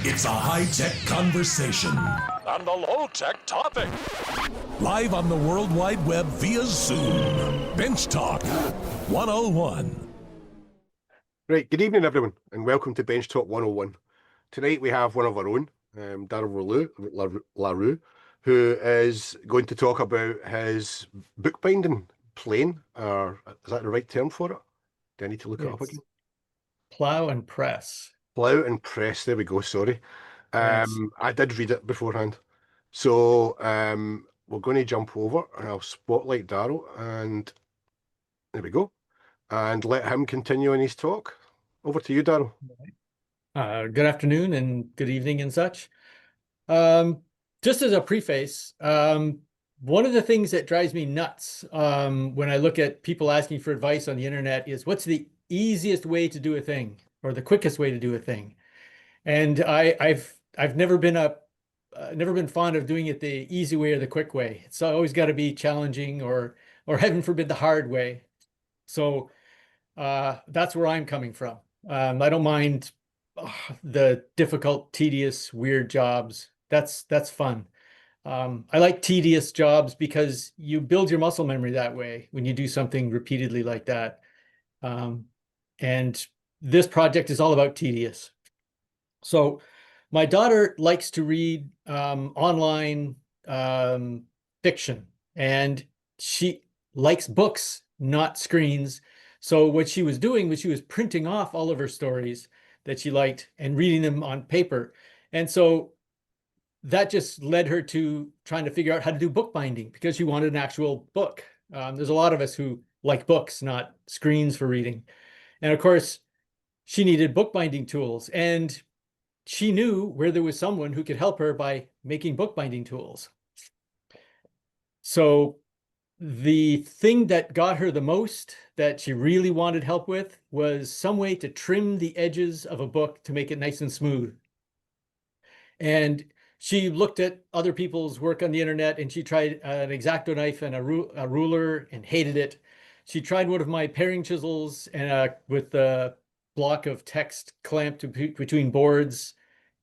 It's a high-tech conversation. And a low-tech topic. Live on the World Wide Web via Zoom. Bench Talk 101. Right, good evening everyone, and welcome to Bench Talk 101. Tonight we have one of our own, Darrell LaRue, who is going to talk about his bookbinding plane, or is that the right term for it? Do I need to look it up again? Plow and press. Plow and press, there we go, sorry. Yes. I did read it beforehand. So we're going to jump over and I'll spotlight Darrell, and there we go. And let him continue in his talk. Over to you, Darrell. Good afternoon and good evening and such. Just as a preface, one of the things that drives me nuts when I look at people asking for advice on the internet is what's the easiest way to do a thing or the quickest way to do a thing. And I've never been fond of doing it the easy way or the quick way. It's always got to be challenging or heaven forbid the hard way. So that's where I'm coming from. I don't mind the difficult, tedious, weird jobs. That's fun. I like tedious jobs because you build your muscle memory that way when you do something repeatedly like that. And this project is all about tedious. So my daughter likes to read online fiction, and she likes books, not screens. So what she was doing was she was printing off all of her stories that she liked and reading them on paper. And so that just led her to trying to figure out how to do bookbinding because she wanted an actual book. There's a lot of us who like books, not screens for reading. And of course, she needed bookbinding tools. And she knew where there was someone who could help her by making bookbinding tools. So the thing that got her the most that she really wanted help with was some way to trim the edges of a book to make it nice and smooth. And she looked at other people's work on the internet, and she tried an X-Acto knife and a ruler and hated it. She tried one of my paring chisels and with a block of text clamped between boards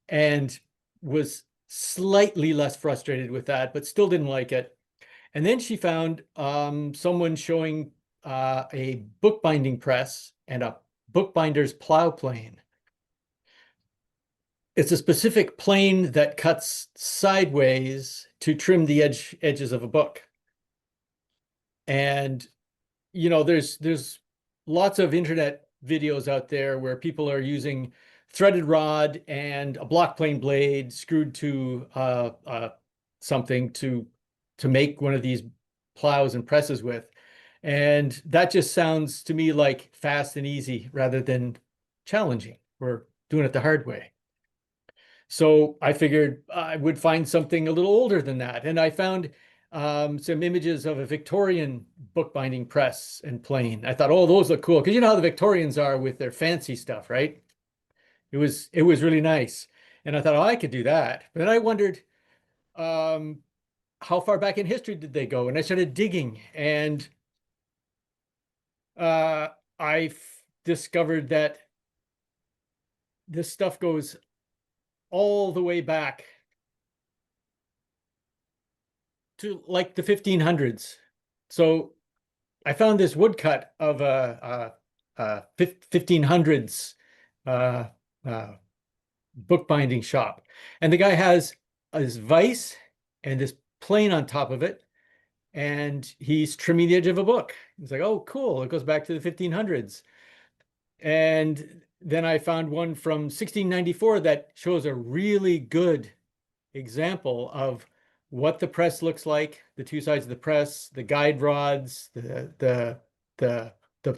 and was slightly less frustrated with that, but still didn't like it. And then she found someone showing a bookbinding press and a bookbinder's plow plane. It's a specific plane that cuts sideways to trim the edges of a book. And, you know, there's lots of internet videos out there where people are using threaded rod and a block plane blade screwed to something to make one of these plows and presses with. And that just sounds to me like fast and easy rather than challenging. We're doing it the hard way. So I figured I would find something a little older than that. And I found some images of a Victorian bookbinding press and plane. I thought, oh, those look cool. Because you know how the Victorians are with their fancy stuff, right? It was really nice. And I thought, oh, I could do that. But then I wondered, how far back in history did they go? And I started digging, and I discovered that this stuff goes all the way back to like the 1500s. So I found this woodcut of a 1500s bookbinding shop, and the guy has this vise and this plane on top of it, and he's trimming the edge of a book. It's like, oh, cool. It goes back to the 1500s. And then I found one from 1694 that shows a really good example of what the press looks like, the two sides of the press, the guide rods, the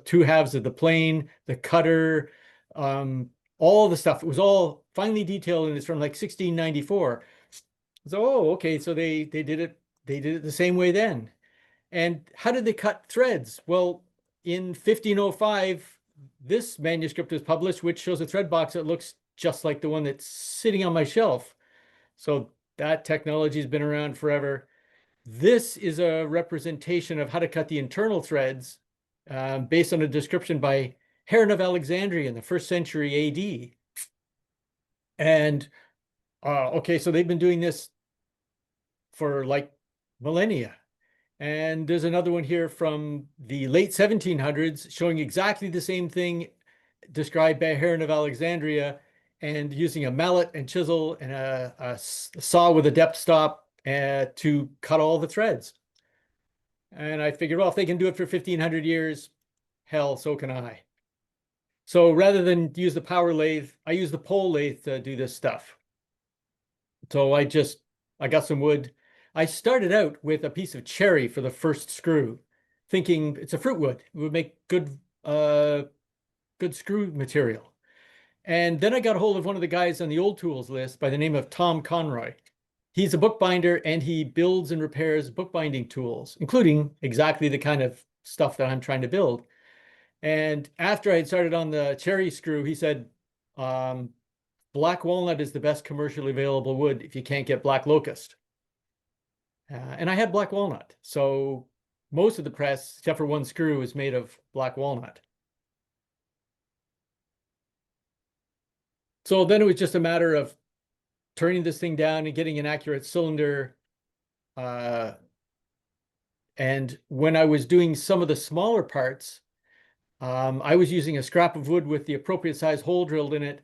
two halves of the plane, the cutter, all the stuff. It was all finely detailed, and it's from like 1694. So, oh, okay, so they did it the same way then. And how did they cut threads? Well, in 1505, this manuscript was published, which shows a thread box that looks just like the one that's sitting on my shelf. So that technology has been around forever. This is a representation of how to cut the internal threads based on a description by Heron of Alexandria in the 1st century AD. And Okay, so they've been doing this for like millennia. And there's another one here from the late 1700s showing exactly the same thing described by Heron of Alexandria, and using a mallet and chisel and a saw with a depth stop to cut all the threads. And I figured, well, if they can do it for 1500 years, hell, so can I. So rather than use the power lathe, I use the pole lathe to do this stuff. So I got some wood. I started out with a piece of cherry for the first screw, thinking it's a fruit wood. It would make good screw material. And then I got a hold of one of the guys on the old tools list by the name of Tom Conroy. He's a bookbinder and he builds and repairs bookbinding tools, including exactly the kind of stuff that I'm trying to build. And after I had started on the cherry screw, he said, black walnut is the best commercially available wood if you can't get black locust. And I had black walnut. So most of the press, except for one screw, is made of black walnut. So then it was just a matter of turning this thing down and getting an accurate cylinder. And when I was doing some of the smaller parts, I was using a scrap of wood with the appropriate size hole drilled in it.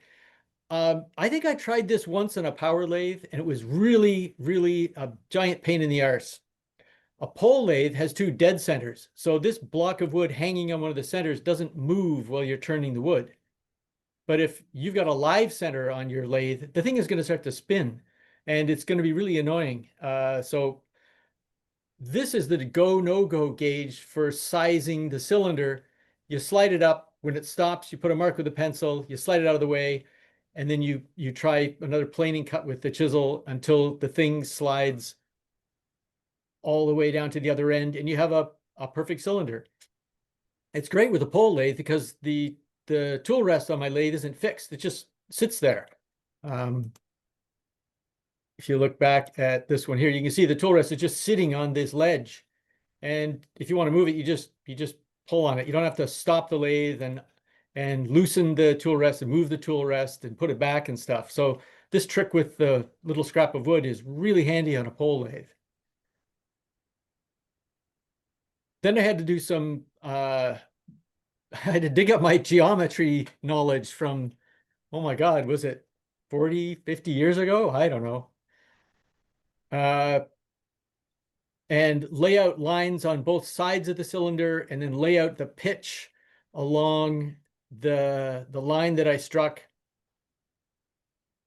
I think I tried this once on a power lathe, and it was really, really a giant pain in the arse. A pole lathe has two dead centers, so this block of wood hanging on one of the centers doesn't move while you're turning the wood. But if you've got a live center on your lathe, the thing is going to start to spin, and it's going to be really annoying. So this is the go, no-go gauge for sizing the cylinder. You slide it up. When it stops, you put a mark with a pencil, you slide it out of the way, and then you try another planing cut with the chisel until the thing slides all the way down to the other end, and you have a perfect cylinder. It's great with a pole lathe because the tool rest on my lathe isn't fixed. It just sits there. If you look back at this one here, you can see the tool rest is just sitting on this ledge. And if you want to move it, you just pull on it. You don't have to stop the lathe and loosen the tool rest and move the tool rest and put it back and stuff. So this trick with the little scrap of wood is really handy on a pole lathe. Then I had to do some, I had to dig up my geometry knowledge from, oh my God, was it 40, 50 years ago? I don't know. And lay out lines on both sides of the cylinder, and then lay out the pitch along the line that I struck,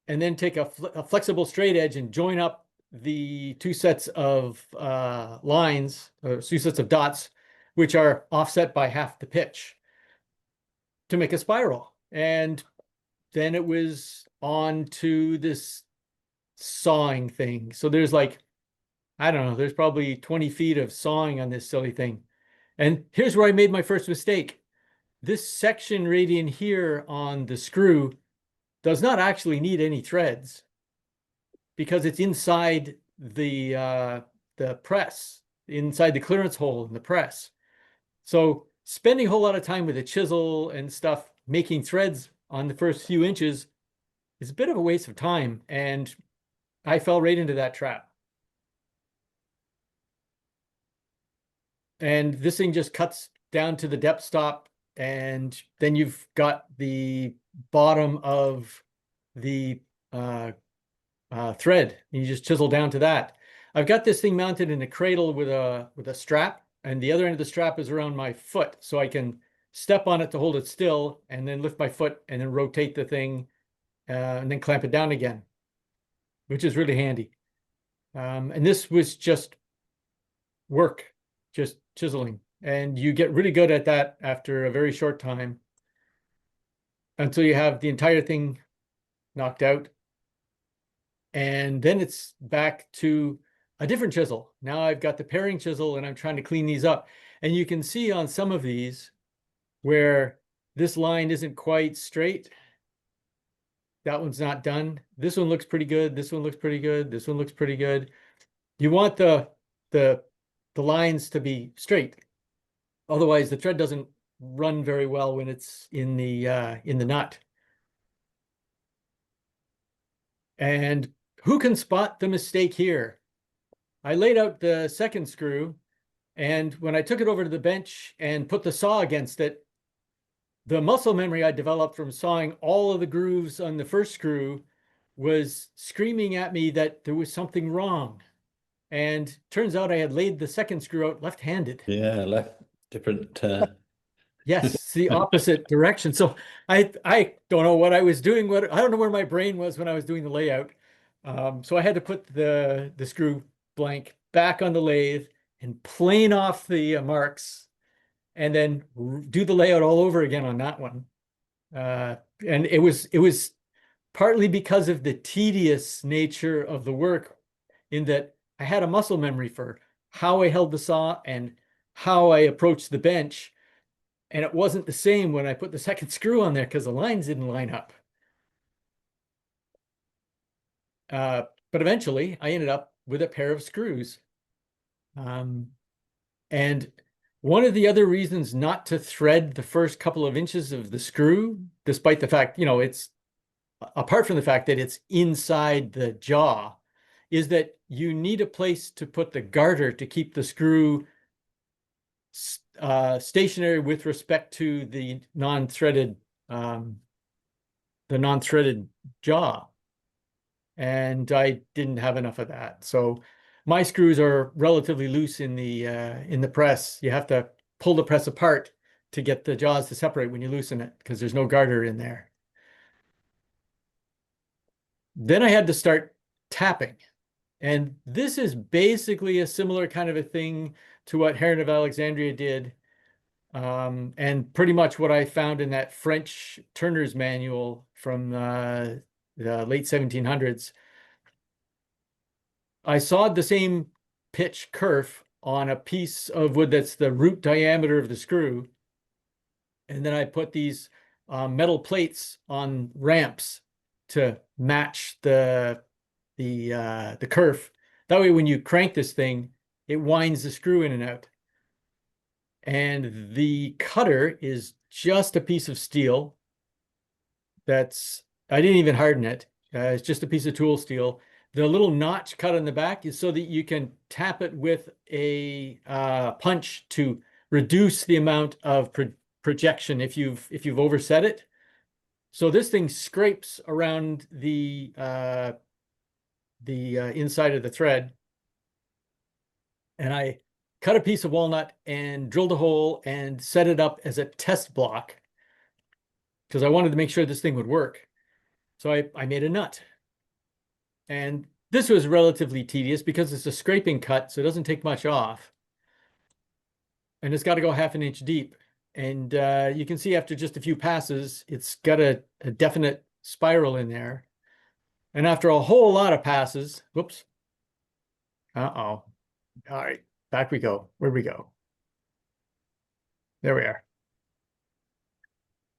and then take a flexible straight edge and join up the two sets of lines, or two sets of dots, which are offset by half the pitch to make a spiral. And then it was on to this sawing thing. So there's like, I don't know, there's probably 20 feet of sawing on this silly thing. And here's where I made my first mistake. This section right in here on the screw does not actually need any threads because it's inside the press, inside the clearance hole in the press. So spending a whole lot of time with a chisel and stuff making threads on the first few inches is a bit of a waste of time, and I fell right into that trap. And this thing just cuts down to the depth stop, and then you've got the bottom of the thread, and you just chisel down to that. I've got this thing mounted in a cradle with a strap, and the other end of the strap is around my foot, so I can step on it to hold it still, and then lift my foot, and then rotate the thing, and then clamp it down again, which is really handy. And this was just work, just chiseling. And you get really good at that after a very short time until you have the entire thing knocked out. And then it's back to a different chisel. Now I've got the paring chisel and I'm trying to clean these up. And you can see on some of these where this line isn't quite straight. That one's not done. This one looks pretty good. This one looks pretty good. This one looks pretty good. You want the lines to be straight. Otherwise, the thread doesn't run very well when it's in the nut. And who can spot the mistake here? I laid out the second screw, and when I took it over to the bench and put the saw against it, the muscle memory I developed from sawing all of the grooves on the first screw was screaming at me that there was something wrong. And turns out I had laid the second screw out left-handed. Yeah, left different. Yes, it's the opposite direction. So I don't know what I was doing. I don't know where my brain was when I was doing the layout. So I had to put the screw blank back on the lathe and plane off the marks, and then do the layout all over again on that one. And it was partly because of the tedious nature of the work, in that I had a muscle memory for how I held the saw and how I approached the bench. And it wasn't the same when I put the second screw on there because the lines didn't line up. But eventually I ended up with a pair of screws. And one of the other reasons not to thread the first couple of inches of the screw, despite the fact, it's apart from the fact that it's inside the jaw, is that you need a place to put the garter to keep the screw stationary with respect to the non-threaded jaw. And I didn't have enough of that. So my screws are relatively loose in the press. You have to pull the press apart to get the jaws to separate when you loosen it, because there's no garter in there. Then I had to start tapping. And this is basically a similar kind of a thing to what Heron of Alexandria did, and pretty much what I found in that French turner's manual from the late 1700s. I sawed the same pitch kerf on a piece of wood that's the root diameter of the screw, and then I put these metal plates on ramps to match the kerf. That way, when you crank this thing, it winds the screw in and out. And the cutter is just a piece of steel. I didn't even harden it. It's just a piece of tool steel. The little notch cut on the back is so that you can tap it with a punch to reduce the amount of projection if you've overset it. So this thing scrapes around the inside of the thread, and I cut a piece of walnut and drilled a hole and set it up as a test block because I wanted to make sure this thing would work. So I made a nut, and this was relatively tedious because it's a scraping cut, so it doesn't take much off, and it's got to go 1/2 inch deep. And you can see after just a few passes, it's got a definite spiral in there. And after a whole lot of passes, whoops. All right, back we go. Where'd we go? There we are.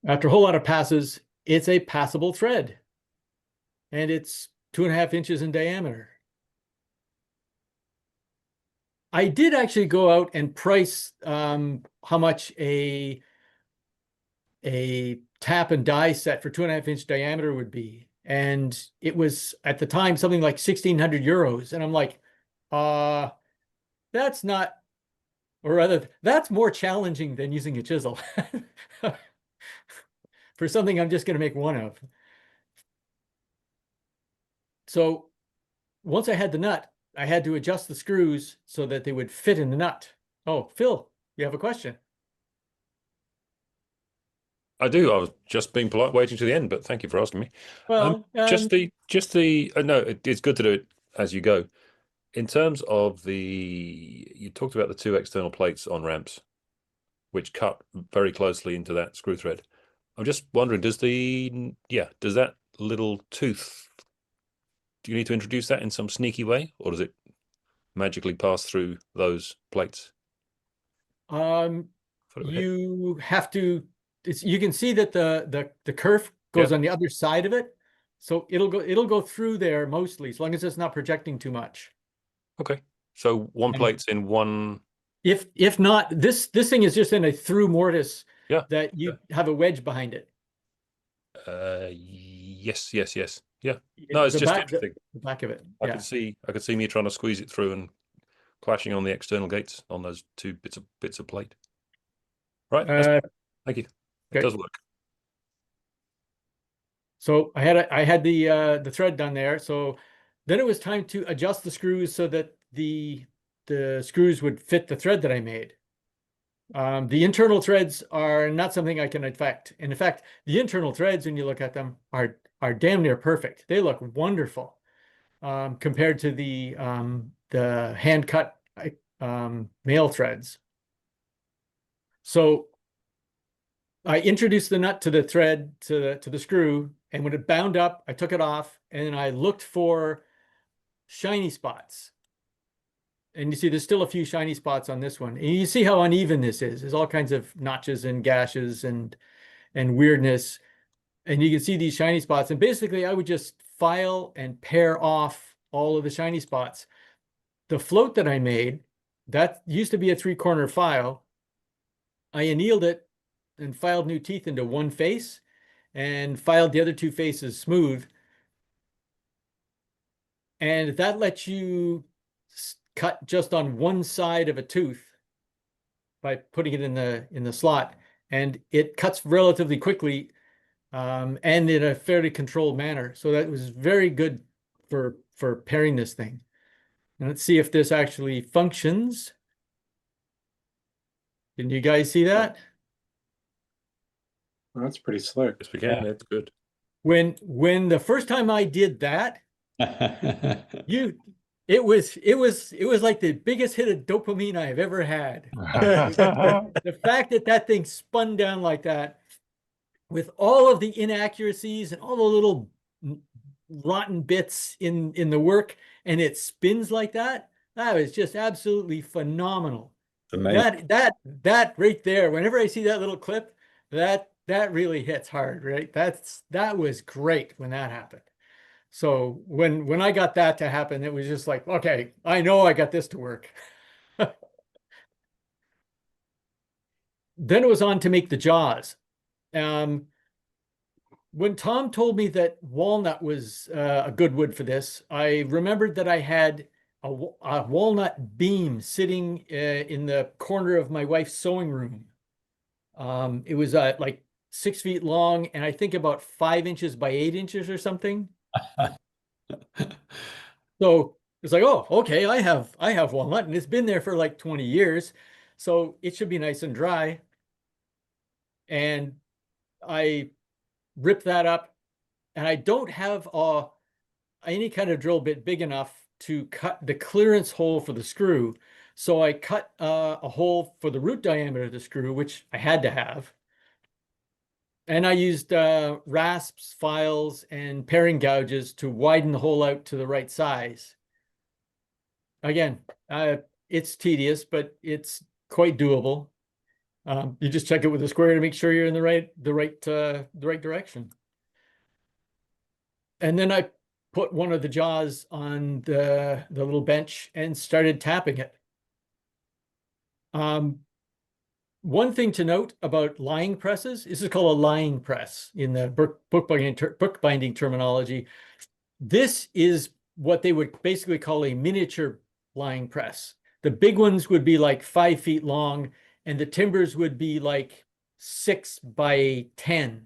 After a whole lot of passes, it's a passable thread. And it's 2.5 inches in diameter. I did actually go out and price how much a tap and die set for 2.5 inch diameter would be. And it was at the time something like 1,600 euros. And I'm like, that's not, or rather, that's more challenging than using a chisel for something I'm just going to make one of. So once I had the nut, I had to adjust the screws so that they would fit in the nut. Oh, Phil, you have a question? I do. I was just being polite, waiting to the end, but thank you for asking me. Well, just the no, it's good to do it as you go. In terms of you talked about the 2 external plates on ramps, which cut very closely into that screw thread. I'm just wondering, does that little tooth, do you need to introduce that in some sneaky way, or does it magically pass through those plates? You have to. You can see that the kerf goes on the other side of it, so it'll go through there mostly, as long as it's not projecting too much. Okay, so one plate's in one. If not, this thing is just in a through mortise. Yeah. That you have a wedge behind it. Yes. Yeah. No, it's the just back, interesting. the back of it. I Yeah. could see me trying to squeeze it through and clashing on the external gates on those two bits of plate. Right. Thank you. It okay. does work. So I had the thread done there. So then it was time to adjust the screws so that the screws would fit the thread that I made. The internal threads are not something I can affect. And in fact, the internal threads, when you look at them, are damn near perfect. They look wonderful compared to the hand cut male threads. So I introduced the nut to the thread to the screw, and when it bound up, I took it off and I looked for shiny spots. And you see there's still a few shiny spots on this one. And you see how uneven this is. There's all kinds of notches and gashes and weirdness. And you can see these shiny spots. And basically I would just file and pare off all of the shiny spots. The float that I made, that used to be a 3-corner file. I annealed it and filed new teeth into one face and filed the other 2 faces smooth. And that lets you cut just on one side of a tooth by putting it in the slot, and it cuts relatively quickly and in a fairly controlled manner. So that was very good for pairing this thing. And let's see if this actually functions. Can you guys see that? Well, that's pretty slick. Yes, we can. It's good. When the first time I did that, it was like the biggest hit of dopamine I've ever had. The fact that thing spun down like that with all of the inaccuracies and all the little rotten bits in the work, and it spins like that, that was just absolutely phenomenal. Amazing. That right there, whenever I see that little clip, that really hits hard, right? That was great when that happened. So when I got that to happen, it was just like, okay, I know I got this to work. Then it was on to make the jaws. When Tom told me that walnut was a good wood for this, I remembered that I had a walnut beam sitting in the corner of my wife's sewing room. It was like 6 feet long, and I think about 5 inches by 8 inches or something. So it's like, oh, okay, I have walnut, and it's been there for like 20 years, so it should be nice and dry. And I ripped that up, and I don't have any kind of drill bit big enough to cut the clearance hole for the screw. So I cut a hole for the root diameter of the screw, which I had to have. And I used rasps, files, and paring gouges to widen the hole out to the right size. Again, it's tedious, but it's quite doable. You just check it with a square to make sure you're in the right direction. And then I put one of the jaws on the little bench and started tapping it. One thing to note about lying presses, this is called a lying press in the bookbinding terminology. This is what they would basically call a miniature lying press. The big ones would be like 5 feet long, and the timbers would be like 6 by 10.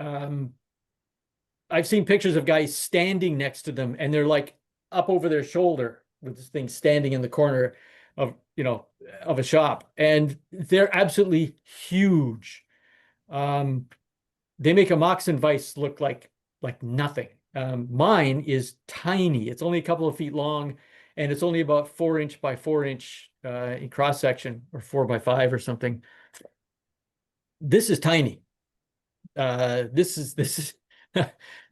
I've seen pictures of guys standing next to them, and they're like up over their shoulder with this thing standing in the corner of a shop, and they're absolutely huge. They make a moccasin vise look like nothing. Mine is tiny. It's only a couple of feet long, and it's only about 4 inch by 4 inch in cross section, or 4 by 5 or something. This is tiny. This is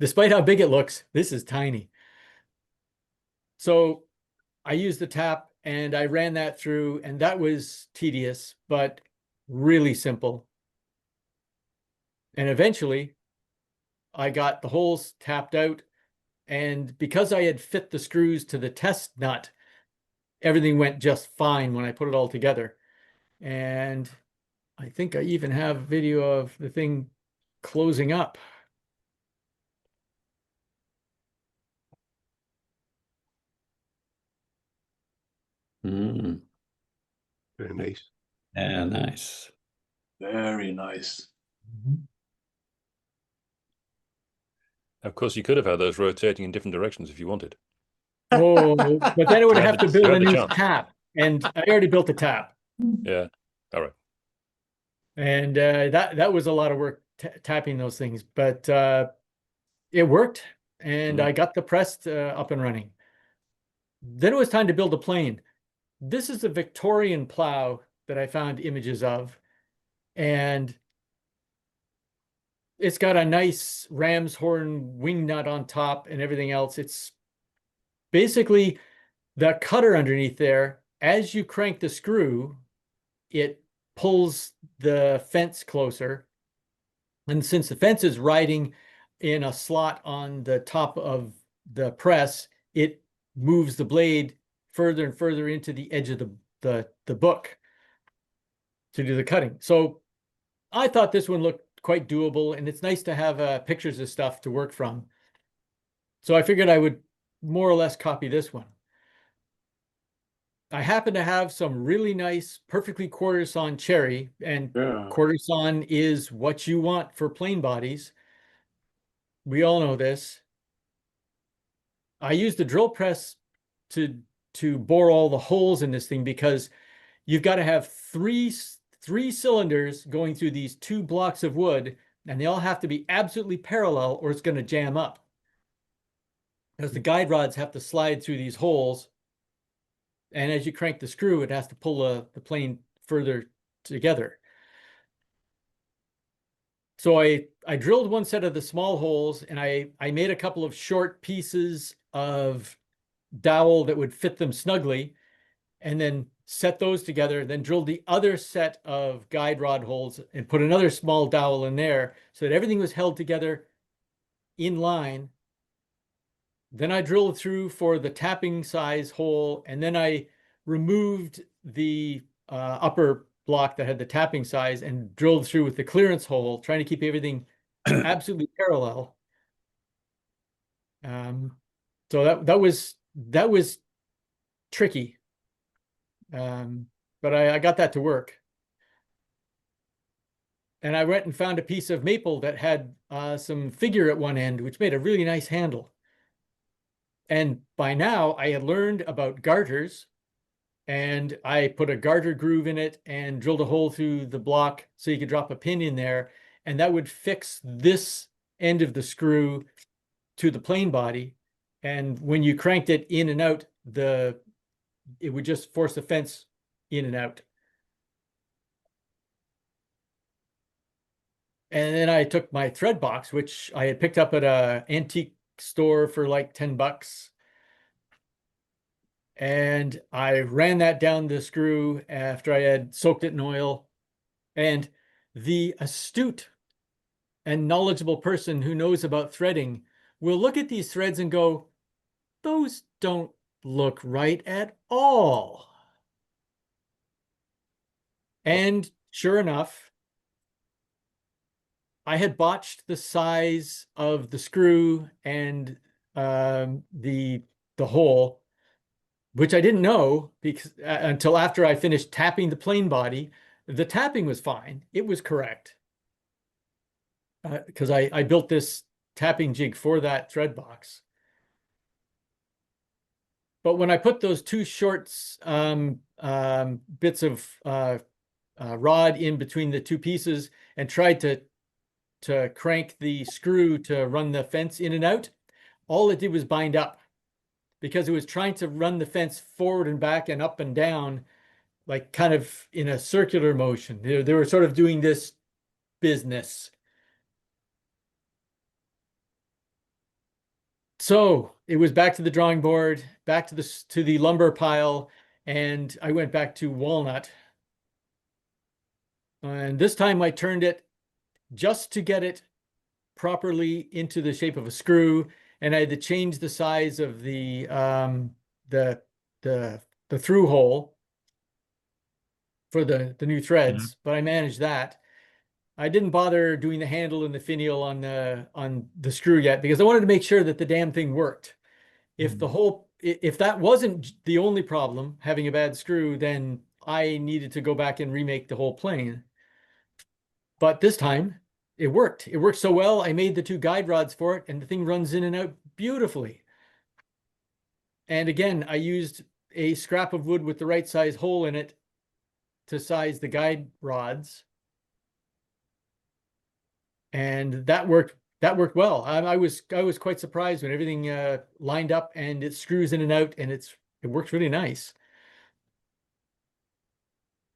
despite how big it looks, this is tiny. So I used the tap and I ran that through, and that was tedious, but really simple. And eventually I got the holes tapped out, and because I had fit the screws to the test nut, everything went just fine when I put it all together. And I think I even have video of the thing closing up. Mm. Very nice. Yeah, nice. Very nice. Of course, you could have had those rotating in different directions if you wanted. Oh, but then I would You have had to the- you build a had the new chance. tap, and I already built a tap, Yeah. All right. and that was a lot of work tapping those things, but it worked, and I got the press up and running. Then it was time to build a plane. This is a Victorian plow that I found images of, and it's got a nice ram's horn wing nut on top and everything else. It's basically the cutter underneath there. As you crank the screw, it pulls the fence closer. And since the fence is riding in a slot on the top of the press, it moves the blade further and further into the edge of the book to do the cutting. So I thought this one looked quite doable, and it's nice to have pictures of stuff to work from. So I figured I would more or less copy this one. I happen to have some really nice, perfectly quarter sawn cherry, and quarter sawn is what you want for plane bodies. We all know this. I used the drill press to bore all the holes in this thing because you've got to have three cylinders going through these 2 blocks of wood, and they all have to be absolutely parallel or it's going to jam up. Because the guide rods have to slide through these holes, and as you crank the screw, it has to pull the plane further together. So I drilled one set of the small holes, and I made a couple of short pieces of dowel that would fit them snugly, and then set those together, then drilled the other set of guide rod holes and put another small dowel in there so that everything was held together in line. Then I drilled through for the tapping size hole, and then I removed the upper block that had the tapping size and drilled through with the clearance hole, trying to keep everything absolutely parallel. So that was tricky, but I got that to work. And I went and found a piece of maple that had some figure at one end, which made a really nice handle. And by now I had learned about garters, and I put a garter groove in it and drilled a hole through the block so you could drop a pin in there, and that would fix this end of the screw to the plane body. And when you cranked it in and out, it would just force the fence in and out. And then I took my thread box, which I had picked up at an antique store for like $10. And I ran that down the screw after I had soaked it in oil. And the astute and knowledgeable person who knows about threading will look at these threads and go, those don't look right at all. And sure enough, I had botched the size of the screw and the hole, which I didn't know because until after I finished tapping the plane body. The tapping was fine. It was correct. Because I built this tapping jig for that thread box. But when I put those 2 short bits of rod in between the 2 pieces and tried to crank the screw to run the fence in and out, all it did was bind up, because it was trying to run the fence forward and back and up and down, like kind of in a circular motion. They were sort of doing this business. So it was back to the drawing board, back to the lumber pile, and I went back to walnut. And this time I turned it just to get it properly into the shape of a screw, and I had to change the size of the through hole for the new threads, but I managed that. I didn't bother doing the handle and the finial on the screw yet because I wanted to make sure that the damn thing worked. If the whole if that wasn't the only problem, having a bad screw, then I needed to go back and remake the whole plane. But this time it worked. It worked so well. I made the 2 guide rods for it, and the thing runs in and out beautifully. And again, I used a scrap of wood with the right size hole in it to size the guide rods. And that worked well. I was quite surprised when everything lined up and it screws in and out, and it works really nice.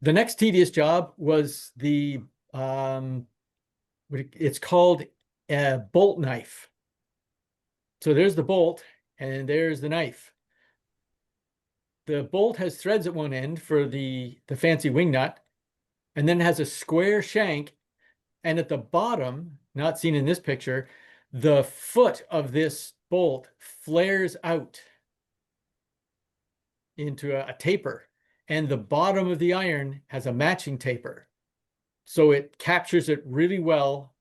The next tedious job was the it's called a bolt knife. So there's the bolt and there's the knife. The bolt has threads at one end for the fancy wing nut, and then it has a square shank. And at the bottom, not seen in this picture, the foot of this bolt flares out into a taper, and the bottom of the iron has a matching taper. So it captures it really well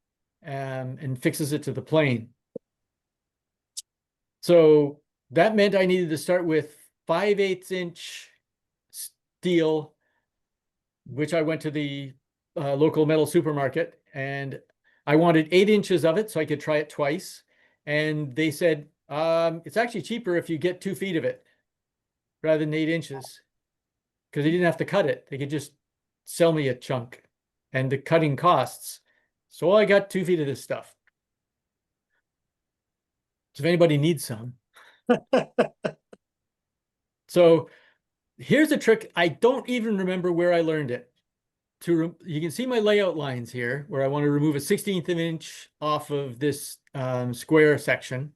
and fixes it to the plane. So that meant I needed to start with 5/8 inch steel, which I went to the local metal supermarket, and I wanted 8 inches of it so I could try it twice. And they said, it's actually cheaper if you get 2 feet of it rather than 8 inches, because they didn't have to cut it. They could just sell me a chunk, and the cutting costs. So I got 2 feet of this stuff. So if anybody needs some. So here's a trick. I don't even remember where I learned it. You can see my layout lines here where I want to remove a 1/16 of an inch off of this square section.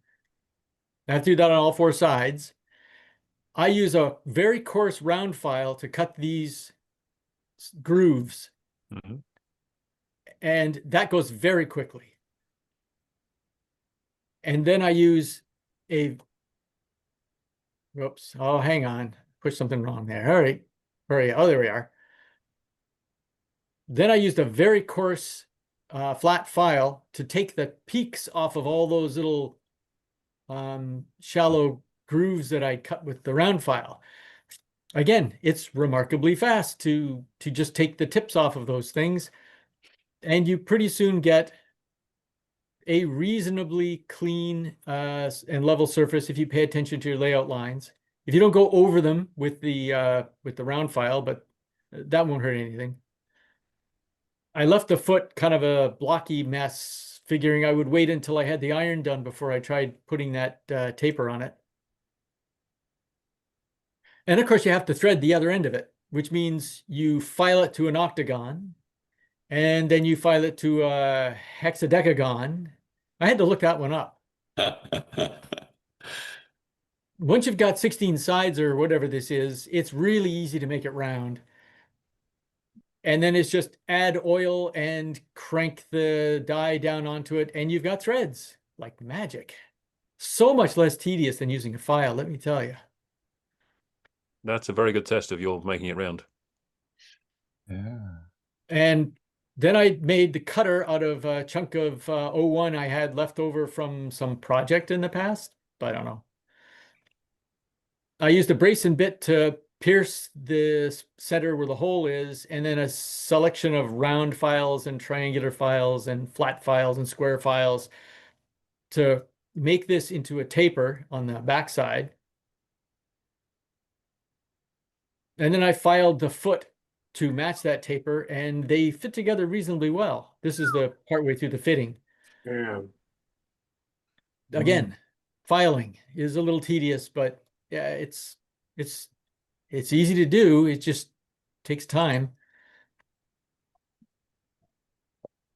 I have to do that on all 4 sides. I use a very coarse round file to cut these grooves. Mhm. And that goes very quickly. And then I use whoops, oh, hang on, pushed something wrong there. All right, oh, there we are. Then I used a very coarse flat file to take the peaks off of all those little shallow grooves that I cut with the round file. Again, it's remarkably fast to just take the tips off of those things, and you pretty soon get a reasonably clean and level surface if you pay attention to your layout lines. If you don't go over them with the round file, but that won't hurt anything. I left the foot kind of a blocky mess, figuring I would wait until I had the iron done before I tried putting that taper on it. And of course, you have to thread the other end of it, which means you file it to an octagon, and then you file it to a hexadecagon. I had to look that one up. Once you've got 16 sides or whatever this is, it's really easy to make it round. And then it's just add oil and crank the die down onto it, and you've got threads like magic. So much less tedious than using a file, let me tell you. That's a very good test of your making it round. Yeah. And then I made the cutter out of a chunk of 01 I had left over from some project in the past. I don't know. I used a brace and bit to pierce the center where the hole is, and then a selection of round files and triangular files and flat files and square files to make this into a taper on the backside. And then I filed the foot to match that taper, and they fit together reasonably well. This is the part way through the fitting. Yeah. Again, filing is a little tedious, but yeah, it's easy to do. It just takes time.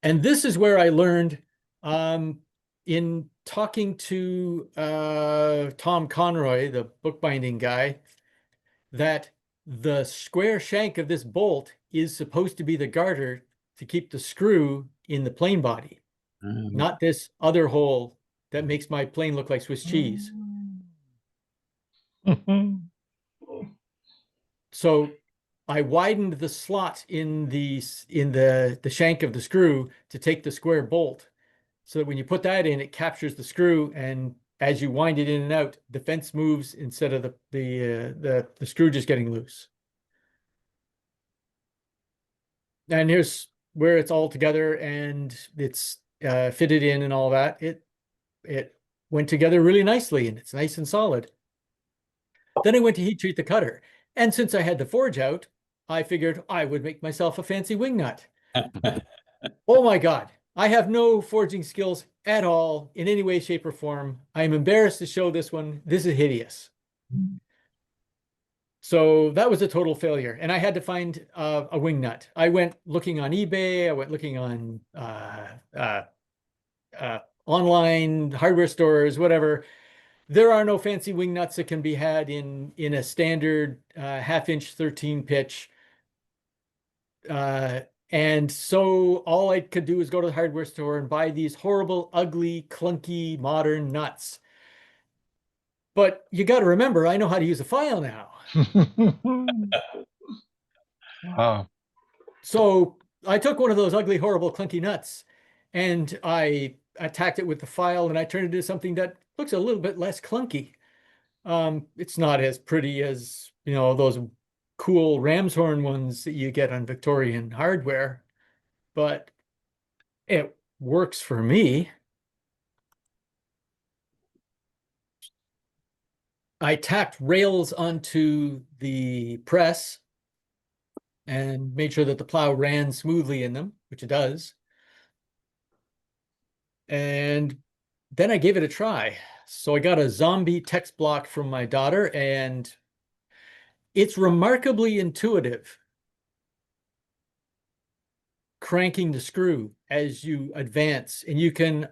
And this is where I learned in talking to Tom Conroy, the bookbinding guy, that the square shank of this bolt is supposed to be the garter to keep the screw in the plane body, not this other hole that makes my plane look like Swiss cheese. So I widened the slot in the shank of the screw to take the square bolt, so that when you put that in, it captures the screw and as you wind it in and out, the fence moves instead of the screw just getting loose. And here's where it's all together and it's fitted in and all that. It went together really nicely and it's nice and solid. Then I went to heat treat the cutter. And since I had the forge out, I figured I would make myself a fancy wing nut. Oh my God. I have no forging skills at all in any way, shape, or form. I'm embarrassed to show this one. This is hideous. So that was a total failure. And I had to find a wing nut. I went looking on eBay. I went looking on online hardware stores, whatever. There are no fancy wing nuts that can be had in a standard half-inch 13 pitch. And so all I could do was go to the hardware store and buy these horrible, ugly, clunky, modern nuts. But you got to remember, I know how to use a file now. Wow. So I took one of those ugly, horrible, clunky nuts and I attacked it with the file and I turned it into something that looks a little bit less clunky. It's not as pretty as, you know, those cool ram's horn ones that you get on Victorian hardware, but it works for me. I tacked rails onto the press and made sure that the plow ran smoothly in them, which it does. And then I gave it a try. So I got a zombie text block from my daughter, and it's remarkably intuitive cranking the screw as you advance. And you can,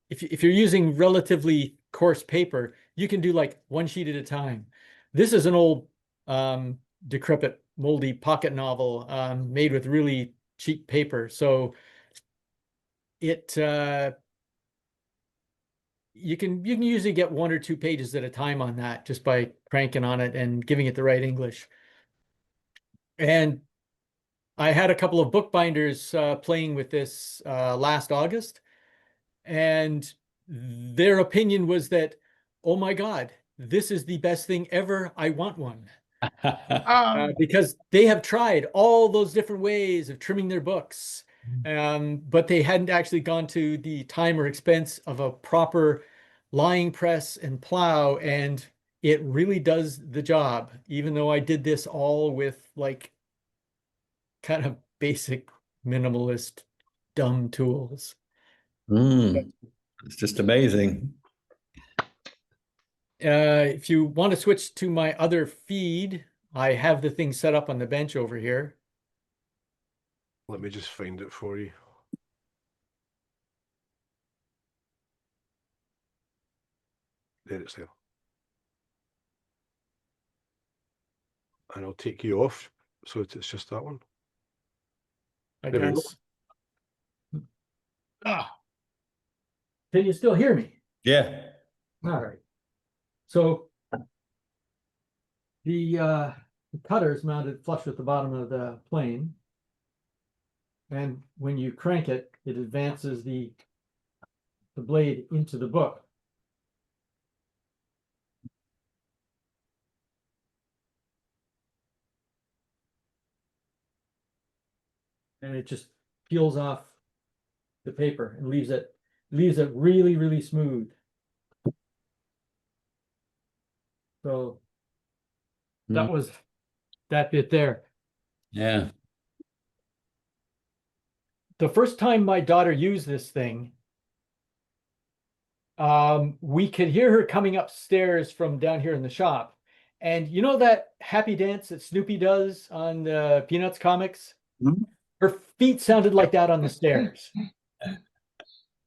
if you're using relatively coarse paper, you can do like one sheet at a time. This is an old decrepit, moldy pocket novel made with really cheap paper. So it you can usually get 1 or 2 pages at a time on that just by cranking on it and giving it the right English. And I had a couple of bookbinders playing with this last August, and their opinion was that, oh my God, this is the best thing ever. I want one. Because they have tried all those different ways of trimming their books, but they hadn't actually gone to the time or expense of a proper lying press and plow, and it really does the job, even though I did this all with like kind of basic minimalist dumb tools. It's just amazing. If you want to switch to my other feed, I have the thing set up on the bench over here. Let me just find it for you. There it's there. And I'll take you off so that it's just that one. I There we go. guess. Can you still hear me? Yeah. All right. So the cutter is mounted flush with the bottom of the plane. And when you crank it, it advances the blade into the book. And it just peels off the paper and leaves it really, really smooth. So that was that bit there. Yeah. The first time my daughter used this thing, we could hear her coming upstairs from down here in the shop. And you know that happy dance that Snoopy does on the Peanuts comics? Mhm. Her feet sounded like that on the stairs.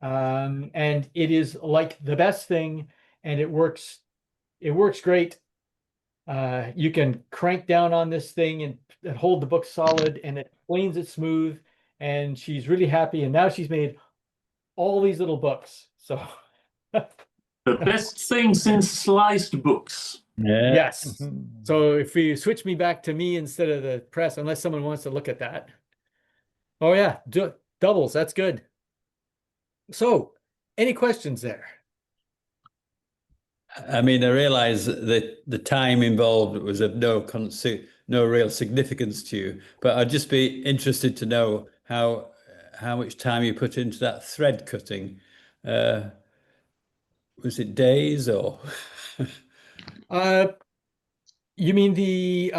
And it is like the best thing, and it works great. You can crank down on this thing and hold the book solid, and it planes it smooth, and she's really happy. And now she's made all these little books. So the best thing since sliced books. Yeah. yes. So if you switch me back to me instead of the press, unless someone wants to look at that. Oh yeah, doubles, that's good. So any questions there? I mean, I realize that the time involved was of no real significance to you, but I'd just be interested to know how much time you put into that thread cutting. Was it days or? You mean the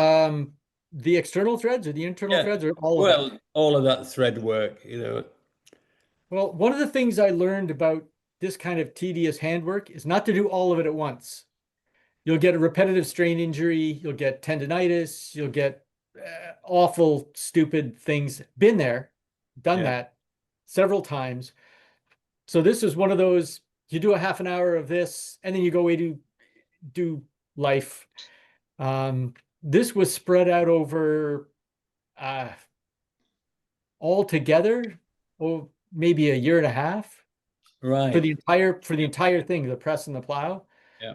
external threads or the internal Yeah. threads or all of it? Well, all of that thread work, Well, one of the things I learned about this kind of tedious handwork is not to do all of it at once. You'll get a repetitive strain injury, you'll get tendonitis, you'll get awful, stupid things. Been there, done Yeah. that several times. So this is one of those, you do a half an hour of this, and then you go away to do life. This was spread out over altogether, oh, maybe a year and a half right. for the entire thing, the press and the plow. Yeah.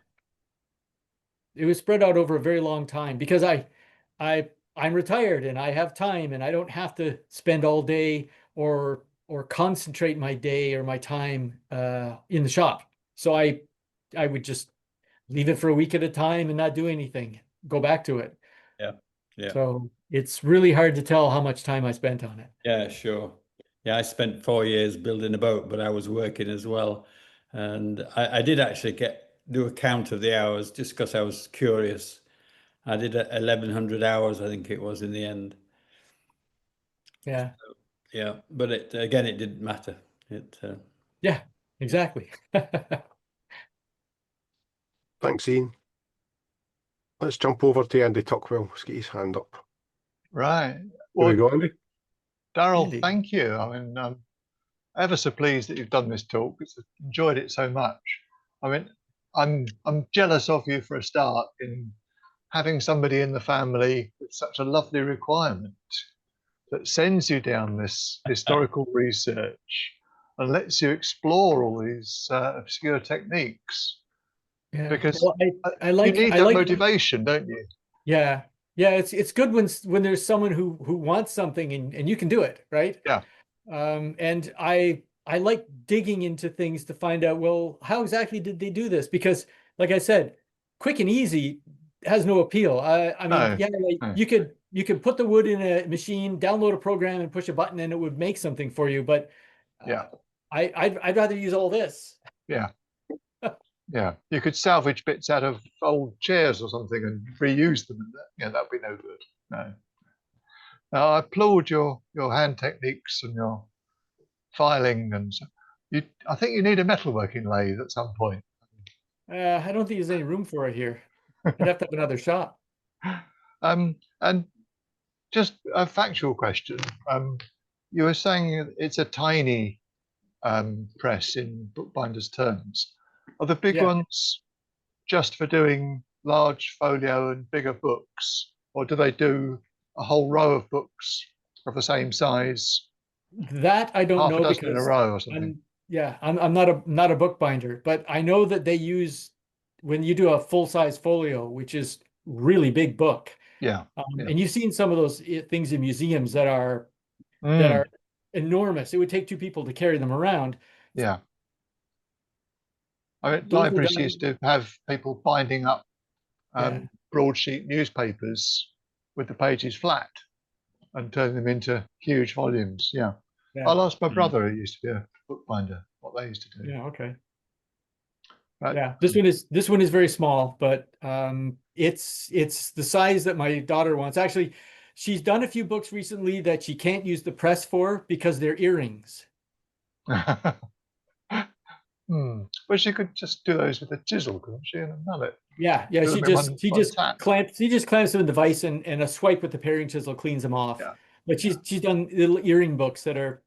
It was spread out over a very long time because I'm retired and I have time and I don't have to spend all day or concentrate my day or my time in the shop. So I would just leave it for a week at a time and not do anything, go back to it. Yeah. Yeah. So it's really hard to tell how much time I spent on it. Yeah, sure. Yeah, I spent 4 years building a boat, but I was working as well. And I did actually do a count of the hours just because I was curious. I did 1,100 hours, I think it was in the end. Yeah. Yeah, but it didn't matter. Yeah, exactly. Thanks, Ian. Let's jump over to Andy Tuckwell. Let's get his hand up. Right. Here Well, we go, Andy. Darrell, Andy. thank you. I mean, I'm ever so pleased that you've done this talk. I've enjoyed it so much. I mean, I'm jealous of you for a start in having somebody in the family with such a lovely requirement that sends you down this historical research and lets you explore all these obscure techniques. Yeah. Because Well, I like you need I that like motivation, don't you? Yeah. Yeah, it's good when there's someone who wants something and you can do it, right? Yeah. And I like digging into things to find out, well, how exactly did they do this? Because like I said, quick and easy has no appeal. I mean, No, yeah, like, no. you could put the wood in a machine, download a program and push a button and it would make something for you, but Yeah. I'd rather use all this. Yeah. Yeah, you could salvage bits out of old chairs or something and reuse them. And that'd be no good. No. Now, I applaud your hand techniques and your filing, and so I think you need a metalworking lathe at some point. I don't think there's any room for it here. I'd have to have another shop. And just a factual question. You were saying it's a tiny press in bookbinders' terms. Are the big Yeah. ones just for doing large folio and bigger books, or do they do a whole row of books of the same size, That I don't half a know dozen in a because row or something? I'm not a bookbinder, but I know that they use when you do a full-size folio, which is really big book. Yeah. Yeah. And you've seen some of those things in museums that are Mm, enormous. It would take two people to carry them around. yeah. I mean, Those are libraries done- used to have people binding up Yeah. broadsheet newspapers with the pages flat and turning them into huge volumes. Yeah. Yeah. I'll ask my brother, who used to be a bookbinder, what they used to do. Yeah. Okay. But, Yeah. This one is very small, but it's the size that my daughter wants. Actually, she's done a few books recently that she can't use the press for because they're earrings. Well, she could just do those with a chisel, couldn't she, and a mallet? Yeah, Do she them in just one- she one just tap. clamps them in the vise and a swipe with the paring chisel cleans them off. Yeah. But she's done little earring books they're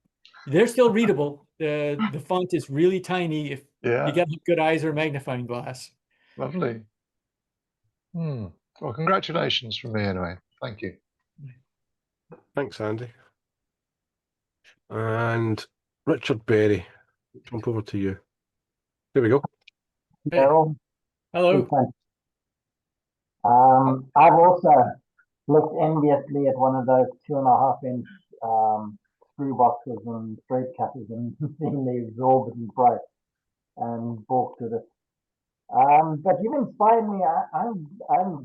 still readable. The font is really tiny if Yeah, you get good eyes or a magnifying glass. lovely. Well, congratulations from me anyway. Thank you. Thanks, Andy. And Richard Berry, jump over to you. There we go. Hey, Darrell, hello. good, thanks. I've also looked enviously at one of those 2.5-inch screw boxes and thread cutters and seen the exorbitant price and balked at it. But you've inspired me. I'm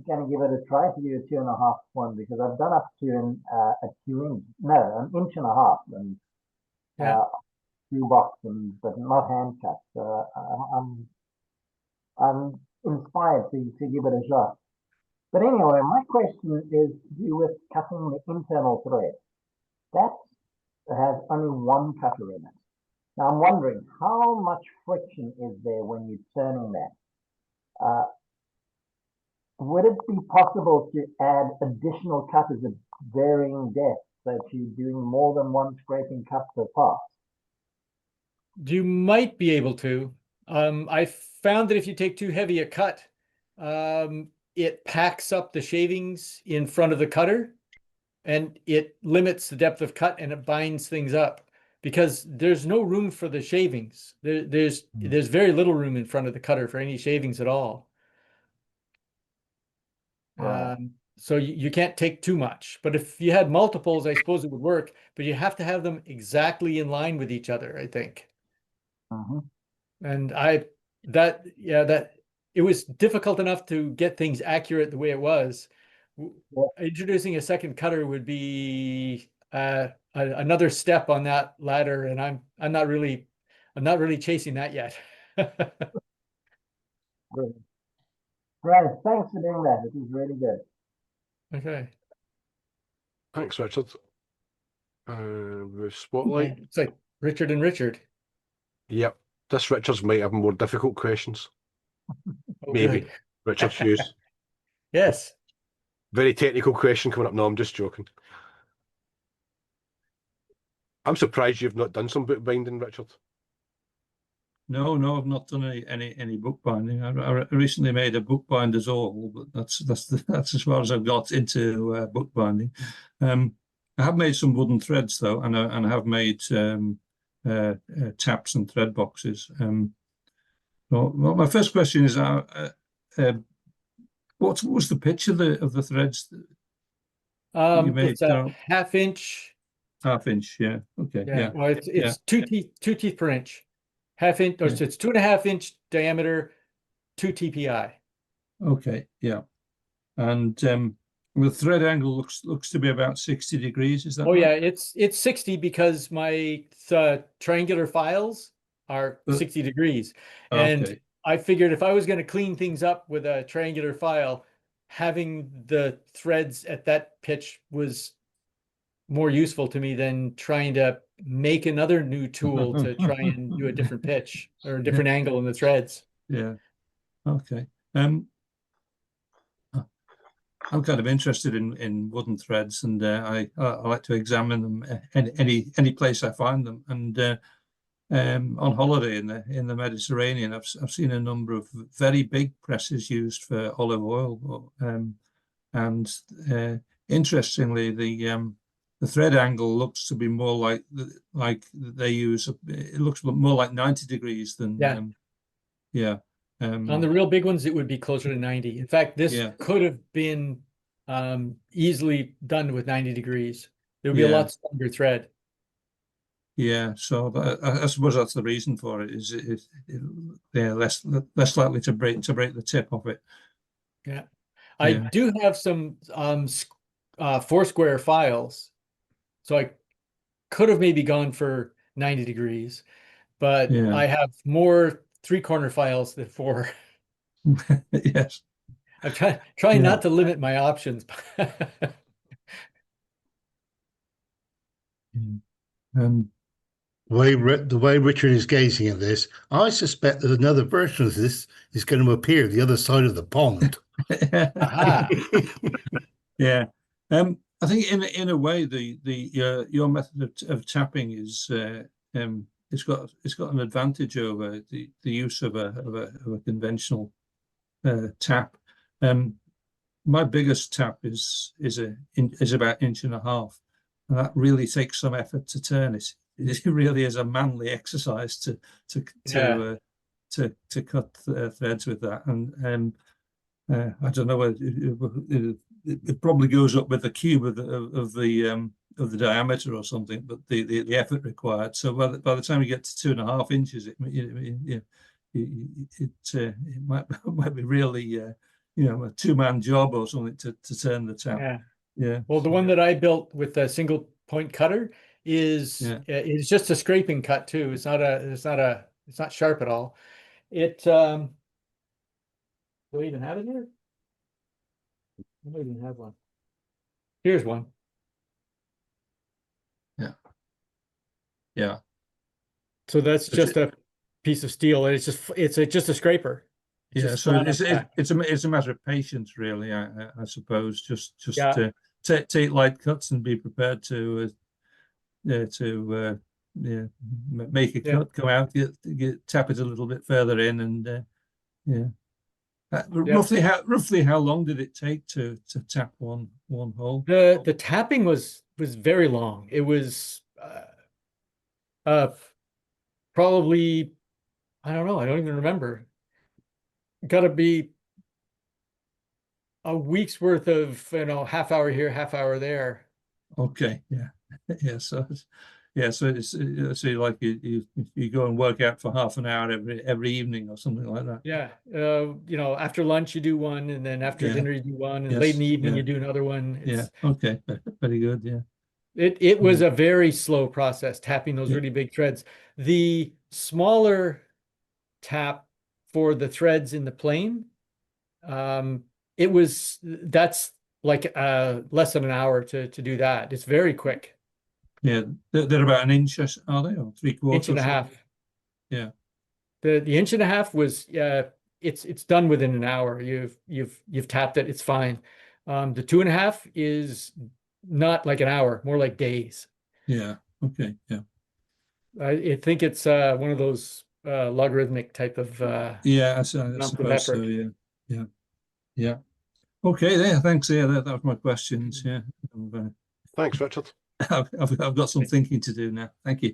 going to give it a try to do a 2.5 one because I've done up to a 2 inch, no, an inch and a half, and Yeah. shoe box, but not hand cut. So I'm inspired to give it a shot. But anyway, my question is to do with cutting the internal thread. That has only one cutter in it. Now I'm wondering how much friction is there when you're turning that? Would it be possible to add additional cutters at varying depths so that you're doing more than one scraping cut per pass? You might be able to. I found that if you take too heavy a cut, it packs up the shavings in front of the cutter and it limits the depth of cut and it binds things up because there's no room for the shavings. There's very little room in front of the cutter for any shavings at all. Right. So you can't take too much, but if you had multiples, I suppose it would work, but you have to have them exactly in line with each other, I think. And that it was difficult enough to get things accurate the way it was. Introducing a second cutter would be another step on that ladder, and I'm not really chasing that yet. Right. Thanks for doing that. It was really good. Okay. Thanks, Richard. With Spotlight. It's like Richard and Richard. Yep. This Richard's might have more difficult questions. Oh, Maybe. good. Richard Hughes. Yes. Very technical question coming up. No, I'm just joking. I'm surprised you've not done some bookbinding, Richard. No, I've not done any bookbinding. I recently made a bookbinder's awl, but that's as far as I've got into bookbinding. I have made some wooden threads though, and I have made taps and thread boxes. Well, my first question is, what was the pitch of the threads that you made? It's a half-inch. Half-inch, yeah. Okay, yeah. Well, it's 2 teeth per inch. Half-inch, or so it's 2.5-inch diameter, 2 TPI. Okay, yeah. And the thread angle looks to be about 60 degrees. Is that Oh right? yeah, it's 60 because my triangular files are 60 degrees. And Okay. I figured if I was going to clean things up with a triangular file, having the threads at that pitch was more useful to me than trying to make another new tool to try and do a different pitch or a different angle in the threads. Yeah. Okay. I'm kind of interested in wooden threads, and I like to examine them any place I find them. And on holiday in the Mediterranean, I've seen a number of very big presses used for olive oil, and interestingly, the thread angle looks to be more like they use. It looks more like 90 degrees than On the real big ones, it would be closer to 90. In fact, this could have been easily done with 90 degrees. There would be a lot stronger thread. Yeah, so I suppose that's the reason for it. Is less likely to break the tip of it. Yeah, I do have some Foursquare files, so I could have maybe gone for 90 degrees, but I have more 3-corner files than 4. Yes, I'm trying not to limit my options. The way Richard is gazing at this, I suspect that another version of this is going to appear the other side of the pond. Yeah. I think in a way your method of tapping is it's got an advantage over the use of a conventional tap. My biggest tap is about 1.5 inches, and that really takes some effort to turn it. It really is a manly exercise to cut threads with that, and I don't know whether it probably goes up with the cube of the diameter or something, but the effort required. So by the time you get to 2.5 inches, it might might be really a two-man job or something to turn the tap. Yeah. Yeah. Well, the one that I built with a single point cutter is just a scraping cut too. It's not sharp at all. Do I even have it here? I don't even have one. Here's one. Yeah. So that's But just a piece of steel. And it's just a scraper. It's Yeah, just so flat on it's back. it's a matter of patience, really. I suppose just Yeah. take light cuts and be prepared to make a Yeah. cut, come out, tap it a little bit further in, and yeah. Roughly how long did it take to tap one hole? The tapping was very long. It was probably, I don't know, I don't even remember. Got to be a week's worth of, half hour here, half hour there. Okay, yeah, yeah. So it's so like you go and work out for half an hour every evening or something like that. Yeah. After lunch you do one, and then after Yeah. dinner you do one, and Yes, late in the evening yeah. you do another one. Yeah. Okay. Very good. Yeah. It was a very slow process tapping those Yeah. really big threads. The smaller tap for the threads in the plane, that's like less than an hour to do that. It's very quick. Yeah. They're about an inch, are they, or 3/4? Inch and a half. Yeah. The inch and a half was it's done within an hour. You've tapped it, it's fine. The 2.5 is not like an hour, more like days. Yeah. Okay. Yeah. I think it's one of those logarithmic type of Yeah. I amount of suppose so. effort. Yeah. Yeah. Yeah. Okay. Yeah. Thanks. Yeah. That was my questions. Yeah. Thanks, Richard. I've got some thinking to do now. Thank you.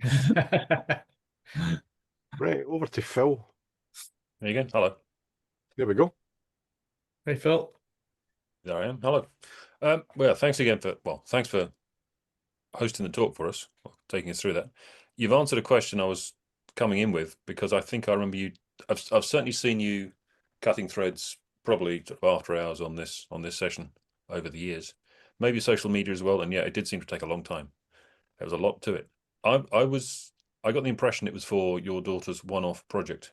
Right, over to Phil. There you go. Hello. There we go. Hey, Phil. There I am. Hello. Well, thanks for hosting the talk for us, taking us through that. You've answered a question I was coming in with, because I think I remember I've certainly seen you cutting threads probably sort of after hours on this session over the years, maybe social media as well. And yeah, it did seem to take a long time. There was a lot to it. I got the impression it was for your daughter's one-off project,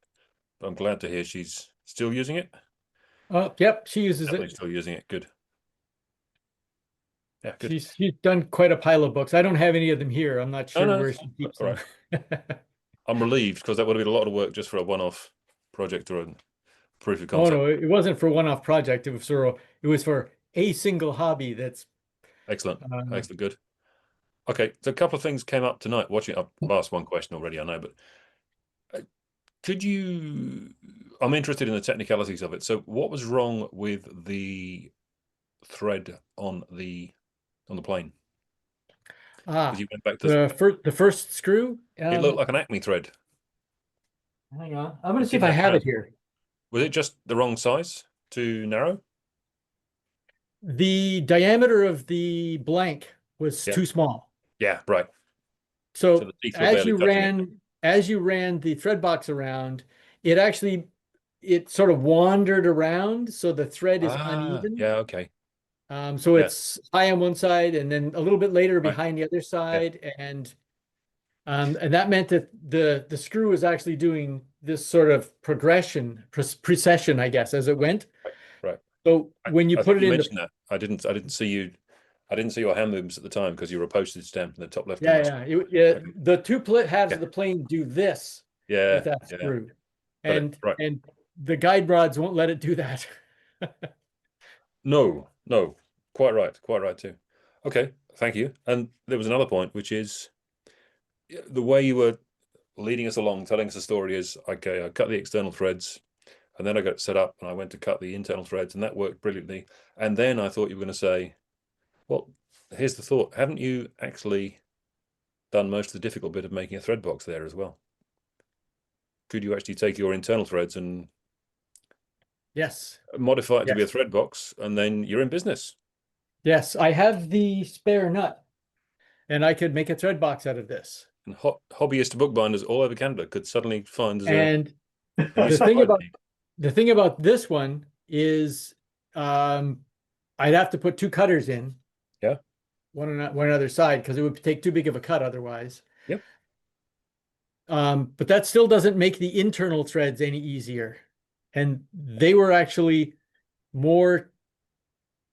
but I'm glad to hear she's still using it. Yep, she uses Definitely it. still using it. Good. Yeah, good. She's done quite a pile of books. I don't have any of them here. I'm not sure no, where she keeps them. I'm relieved, because that would have been a lot of work just for a one-off project or a proof of Oh concept. no, it wasn't for one-off project. It was for a single hobby. That's Excellent. Excellent. Good. Okay, so a couple of things came up tonight watching. I've asked one question already, I know, but I'm interested in the technicalities of it. So what was wrong with the thread on the plane? Because you went back to the first screw. it looked like an Acme thread. Hang on, I'm going to see if I have it here. Was it just the wrong size, too narrow? The diameter of the blank was too small. Yeah, right. So the teeth were barely touching it. as you ran the thread box around, it sort of wandered around, so the thread is uneven. Yeah, okay. So it's high on one side and then a little bit later behind the other side, and that meant that the screw was actually doing this sort of precession, I guess, as it went. Right. So when you put it in mentioned that, I didn't see your hand movements at the time, because you were a postage stamp in the top left. The two halves of the plane do this with that screw, and the guide rods won't let it do that. No, quite right too. Okay, thank you. And there was another point, which is the way you were leading us along, telling us the story is, okay, I cut the external threads, and then I got set up and I went to cut the internal threads, and that worked brilliantly. And then I thought you were going to say, well, here's the thought. Haven't you actually done most of the difficult bit of making a thread box there as well? Could you actually take your internal threads and modify it to be a thread box, and then you're in business? Yes, I have the spare nut, and I could make a thread box out of this. And hobbyist bookbinders all over Canada could suddenly find The thing about this one is I'd have to put two cutters in. Yeah. One on one other side because it would take too big of a cut otherwise. Yep. But that still doesn't make the internal threads any easier. And they were actually more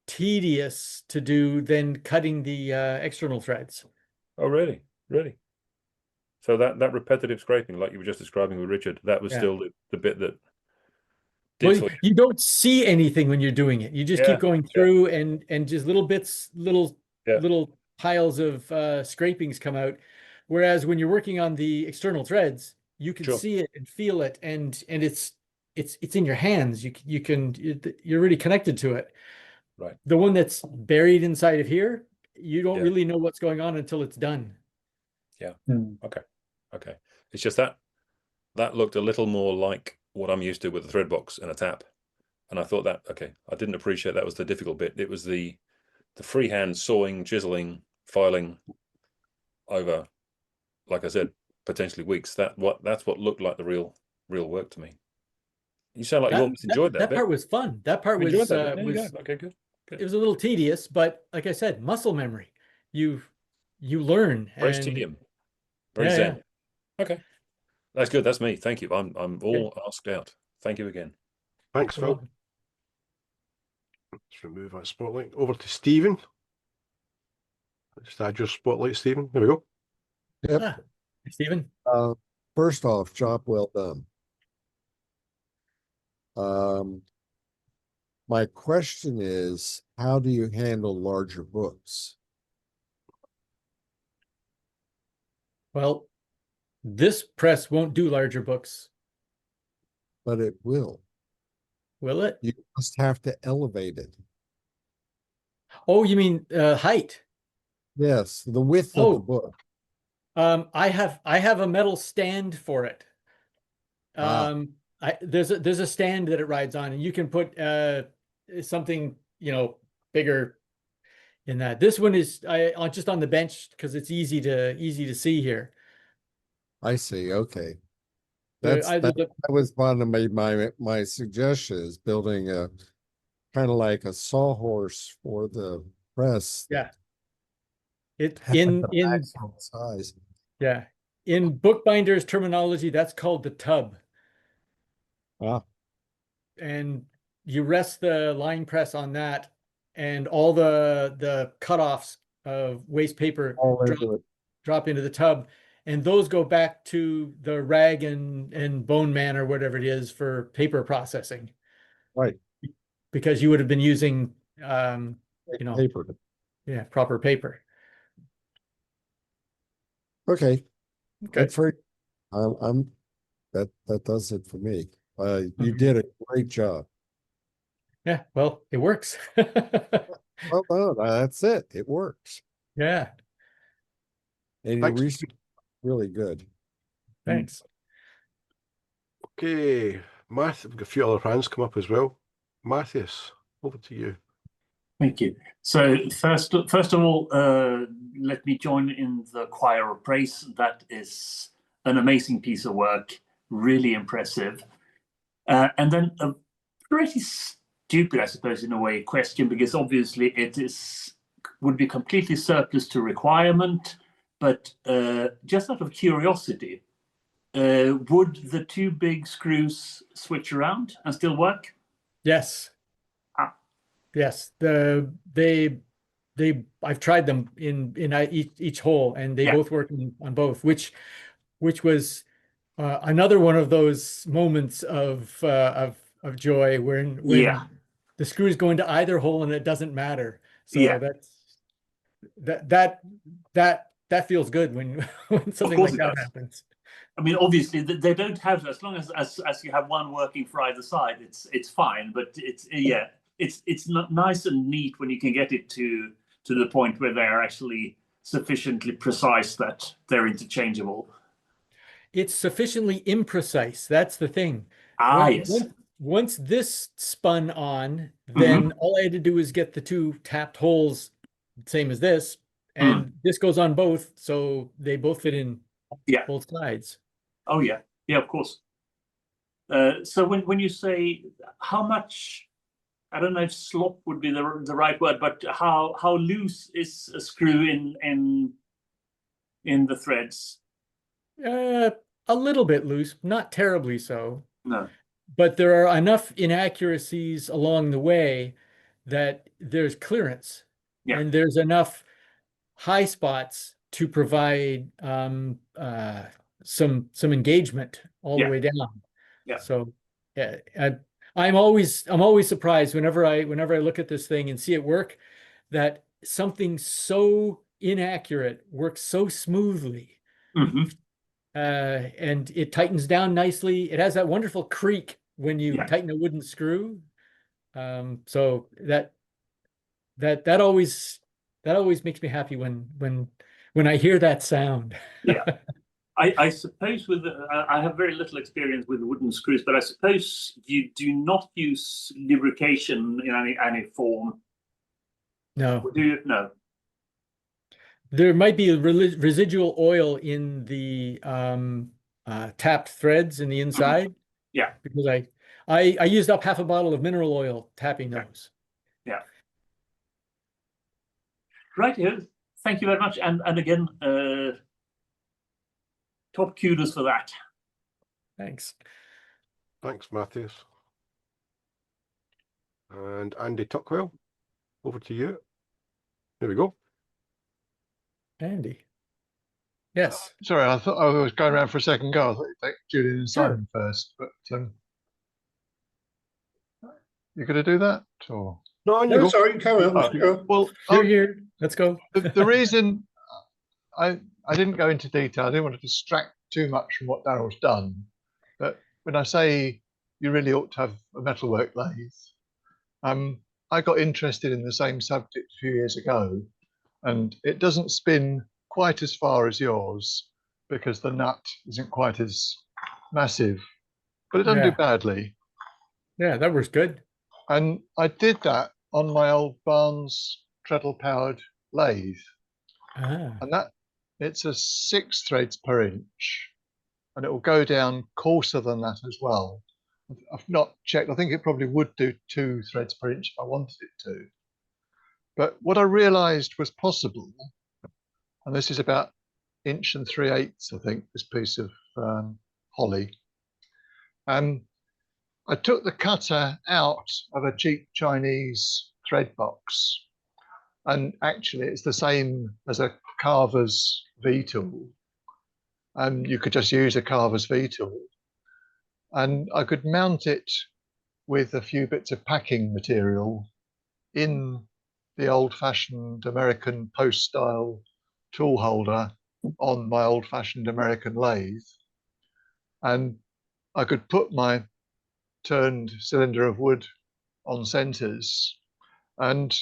tedious to do than cutting the external threads. Oh, really? Really? So that repetitive scraping, like you were just describing with Richard, that was still the bit that Well, you don't see anything when you're doing it. You just keep going through and just little bits, little piles of scrapings come out. Whereas when you're working on the external threads, you can see it and feel it, and it's in your hands. You're really connected to it. Right. The one that's buried inside of here, you don't really know what's going on until it's done. Yeah. Okay. It's just that looked a little more like what I'm used to with a thread box and a tap. And I thought that, I didn't appreciate that was the difficult bit. It was the freehand sawing, chiseling, filing over, like I said, potentially weeks. That's what looked like the real work to me. You sound like you almost enjoyed that. That bit. part was fun. That part was okay, good. It was a little tedious, but like I said, muscle memory. You learn. Very tedium. Very zen. Yeah. Okay. That's good. That's me. Thank you. I'm all asked out. Thank you again. Thanks, Phil. Let's remove that spotlight. Over to Stephen. Just add your spotlight, Stephen. There we go. Yep. Stephen. First off, job well done. My question is, how do you handle larger books? Well, this press won't do larger books. But it will. Will it? You just have to elevate it. Oh, you mean height? Yes, the width of the book. I have a metal stand for it. There's a stand that it rides on, and you can put something bigger in that. This one is just on the bench because it's easy to see here. I see. Okay, that was one of my suggestion is building a kind of like a sawhorse for the press. Yeah. In size. Yeah. In bookbinders terminology, that's called the tub. And you rest the line press on that, and all the cutoffs of waste paper drop into the tub, and those go back to the rag and bone man or whatever it is for paper processing. Right. Because you would have been using paper. Yeah, proper paper. Okay. Good for that does it for me. You did a great job. Yeah, well, it works. Well done. That's it. It works. Yeah. And your research is really good. Thanks. Okay, Matt, we've got a few other hands come up as well. Matthias, over to you. Thank you. So first of all, let me join in the choir of praise. That is an amazing piece of work, really impressive. And then a pretty stupid, I suppose, in a way, question, because obviously it would be completely surplus to requirement, but just out of curiosity, would the two big screws switch around and still work? Yes. Yes. I've tried them in each hole, and they both work on both, which was another one of those moments of joy when the screws go into either hole and it doesn't matter. So that feels good when something like that happens. I mean, obviously they don't have, as long as you have one working for either side, it's fine. But it's not nice and neat when you can get it to the point where they're actually sufficiently precise that they're interchangeable. It's sufficiently imprecise. That's the thing. Yes. Once this spun on, then all I had to do was get the two tapped holes, same as this, and this goes on both, so they both fit in both sides. Oh yeah, of course. So when you say how much, I don't know if slop would be the right word, but how loose is a screw in the threads? A little bit loose, not terribly so. No. But there are enough inaccuracies along the way that there's clearance, Yeah. and there's enough high spots to provide some engagement all the Yeah. way down. Yeah. So yeah, I'm always surprised whenever I look at this thing and see it work, that something so inaccurate works so smoothly. Mm-hmm. And it tightens down nicely. It has that wonderful creak when you Yeah. tighten a wooden screw. So that always makes me happy when I hear that sound. Yeah. I suppose I have very little experience with wooden screws, but I suppose you do not use lubrication in any form. No. Or do you? No. There might be a residual oil in the tapped threads in the inside. Yeah. Because I used up half a bottle of mineral oil tapping those. Yeah. Right here. Thank you very much. And again, top kudos for that. Thanks. Thanks, Matthias. And Andy Tuckwell, over to you. Here we go. Andy. Yes. Sorry, I thought I was going around for a second go. I thought you'd take Julian and Sure. Simon first, but you going to do that? Or No, on you No, go. sorry, carry on. Oh, Sure. well, You're here. Let's go. the reason I didn't go into detail, I didn't want to distract too much from what Darrell's done. But when I say you really ought to have a metalwork lathe, I got interested in the same subject a few years ago, and it doesn't spin quite as far as yours because the nut isn't quite as massive, but it doesn't do badly. Yeah, that works good. And I did that on my old Barnes treadle powered lathe. And it's a 6 threads per inch, and it will go down coarser than that as well. I've not checked. I think it probably would do 2 threads per inch if I wanted it to. But what I realized was possible, and this is about 1 3/8, I think, this piece of holly. I took the cutter out of a cheap Chinese thread box, and actually it's the same as a carver's V-tool. And you could just use a carver's V-tool. And I could mount it with a few bits of packing material in the old-fashioned American post-style tool holder on my old-fashioned American lathe. And I could put my turned cylinder of wood on centers, and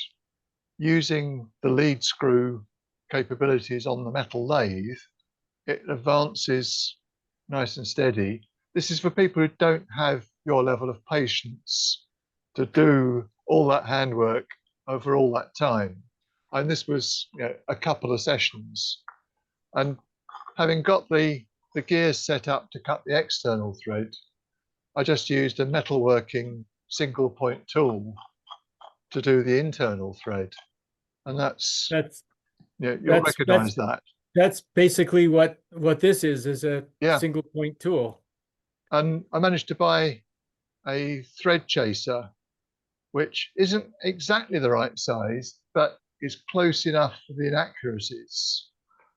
using the lead screw capabilities on the metal lathe, it advances nice and steady. This is for people who don't have your level of patience to do all that handwork over all that time. And this was, you know, a couple of sessions. And having got the gears set up to cut the external thread, I just used a metalworking single point tool to do the internal thread. And that's you'll recognize that. That's basically what this is a single point tool. And I managed to buy a thread chaser, which isn't exactly the right size, but is close enough for the inaccuracies,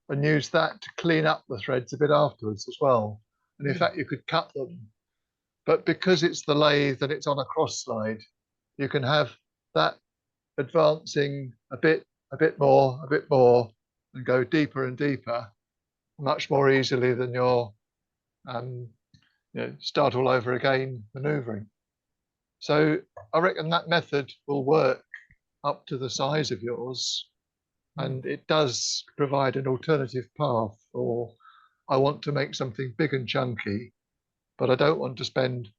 and use that to clean up the threads a bit afterwards as well. And in fact, you could cut them. But because it's the lathe and it's on a cross slide, you can have that advancing a bit more, and go deeper and deeper, much more easily than your start all over again maneuvering. So I reckon that method will work up to the size of yours, and it does provide an alternative path. Or I want to make something big and chunky, but I don't want to spend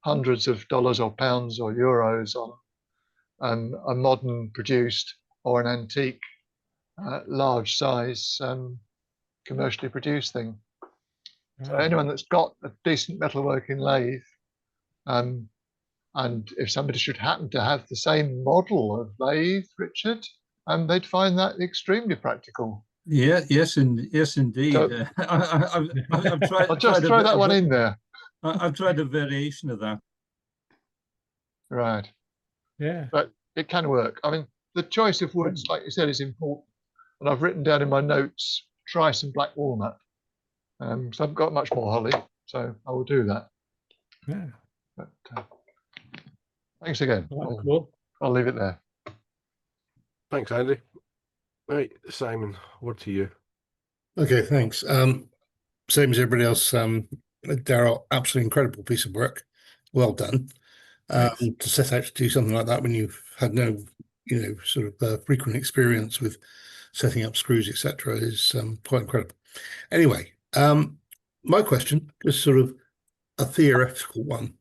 hundreds of dollars or pounds or euros on a modern produced or an antique large size commercially produced thing. So anyone that's got a decent metalworking lathe And if somebody should happen to have the same model of lathe, Richard, they'd find that extremely practical. Yeah, yes, indeed. So, I've tried. I'll just throw that one in there. I've tried a variation of that. Right. Yeah. But it can work. I mean, the choice of woods, like you said, is important. And I've written down in my notes, try some black walnut. So I've got much more holly, so I will do that. Yeah. But, thanks again. Oh, cool. I'll leave it there. Thanks, Andy. Right, Simon, word to you. Okay, thanks. Same as everybody else, Darrell, absolutely incredible piece of work. Well done. To set out to do something like that when you've had no, sort of frequent experience with setting up screws, etc., is quite incredible. Anyway, my question is sort of a theoretical one.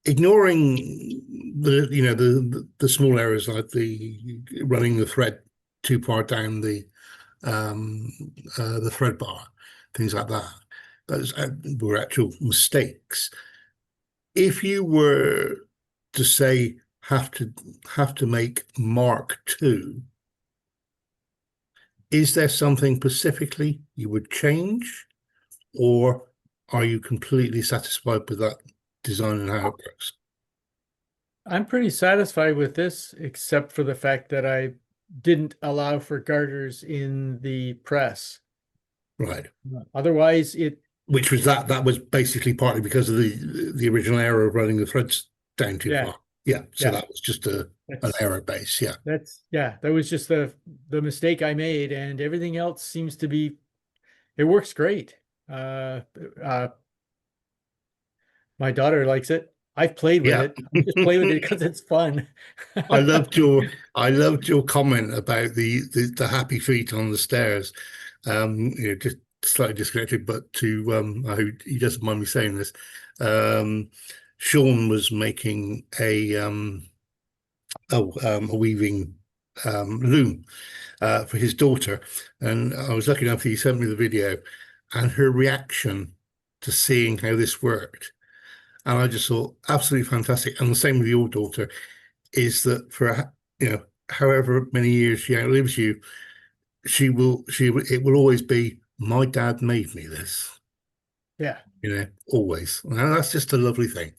Ignoring the small errors like the running the thread too far down the thread bar, things like that, those were actual mistakes. If you were to say have to make Mark II, is there something specifically you would change, or are you completely satisfied with that design and how it works? I'm pretty satisfied with this, except for the fact that I didn't allow for garters in the press. Right. Otherwise, which was that was basically partly because of the original error of running the threads down too far. Yeah. So that was just an error base. Yeah. That was just the mistake I made, and everything else seems to be, it works great. My daughter likes it. I've played with it. I just play with it because it's fun. I loved your comment about the happy feet on the stairs. Just slightly disconnected, but I hope he doesn't mind me saying this. Sean was making a weaving loom for his daughter, and I was lucky enough he sent me the video, and her reaction to seeing how this worked. And I just thought, absolutely fantastic. And the same with your daughter, is that for however many years she outlives you, it will always be, my dad made me this. Yeah. Always. And that's just a lovely thing.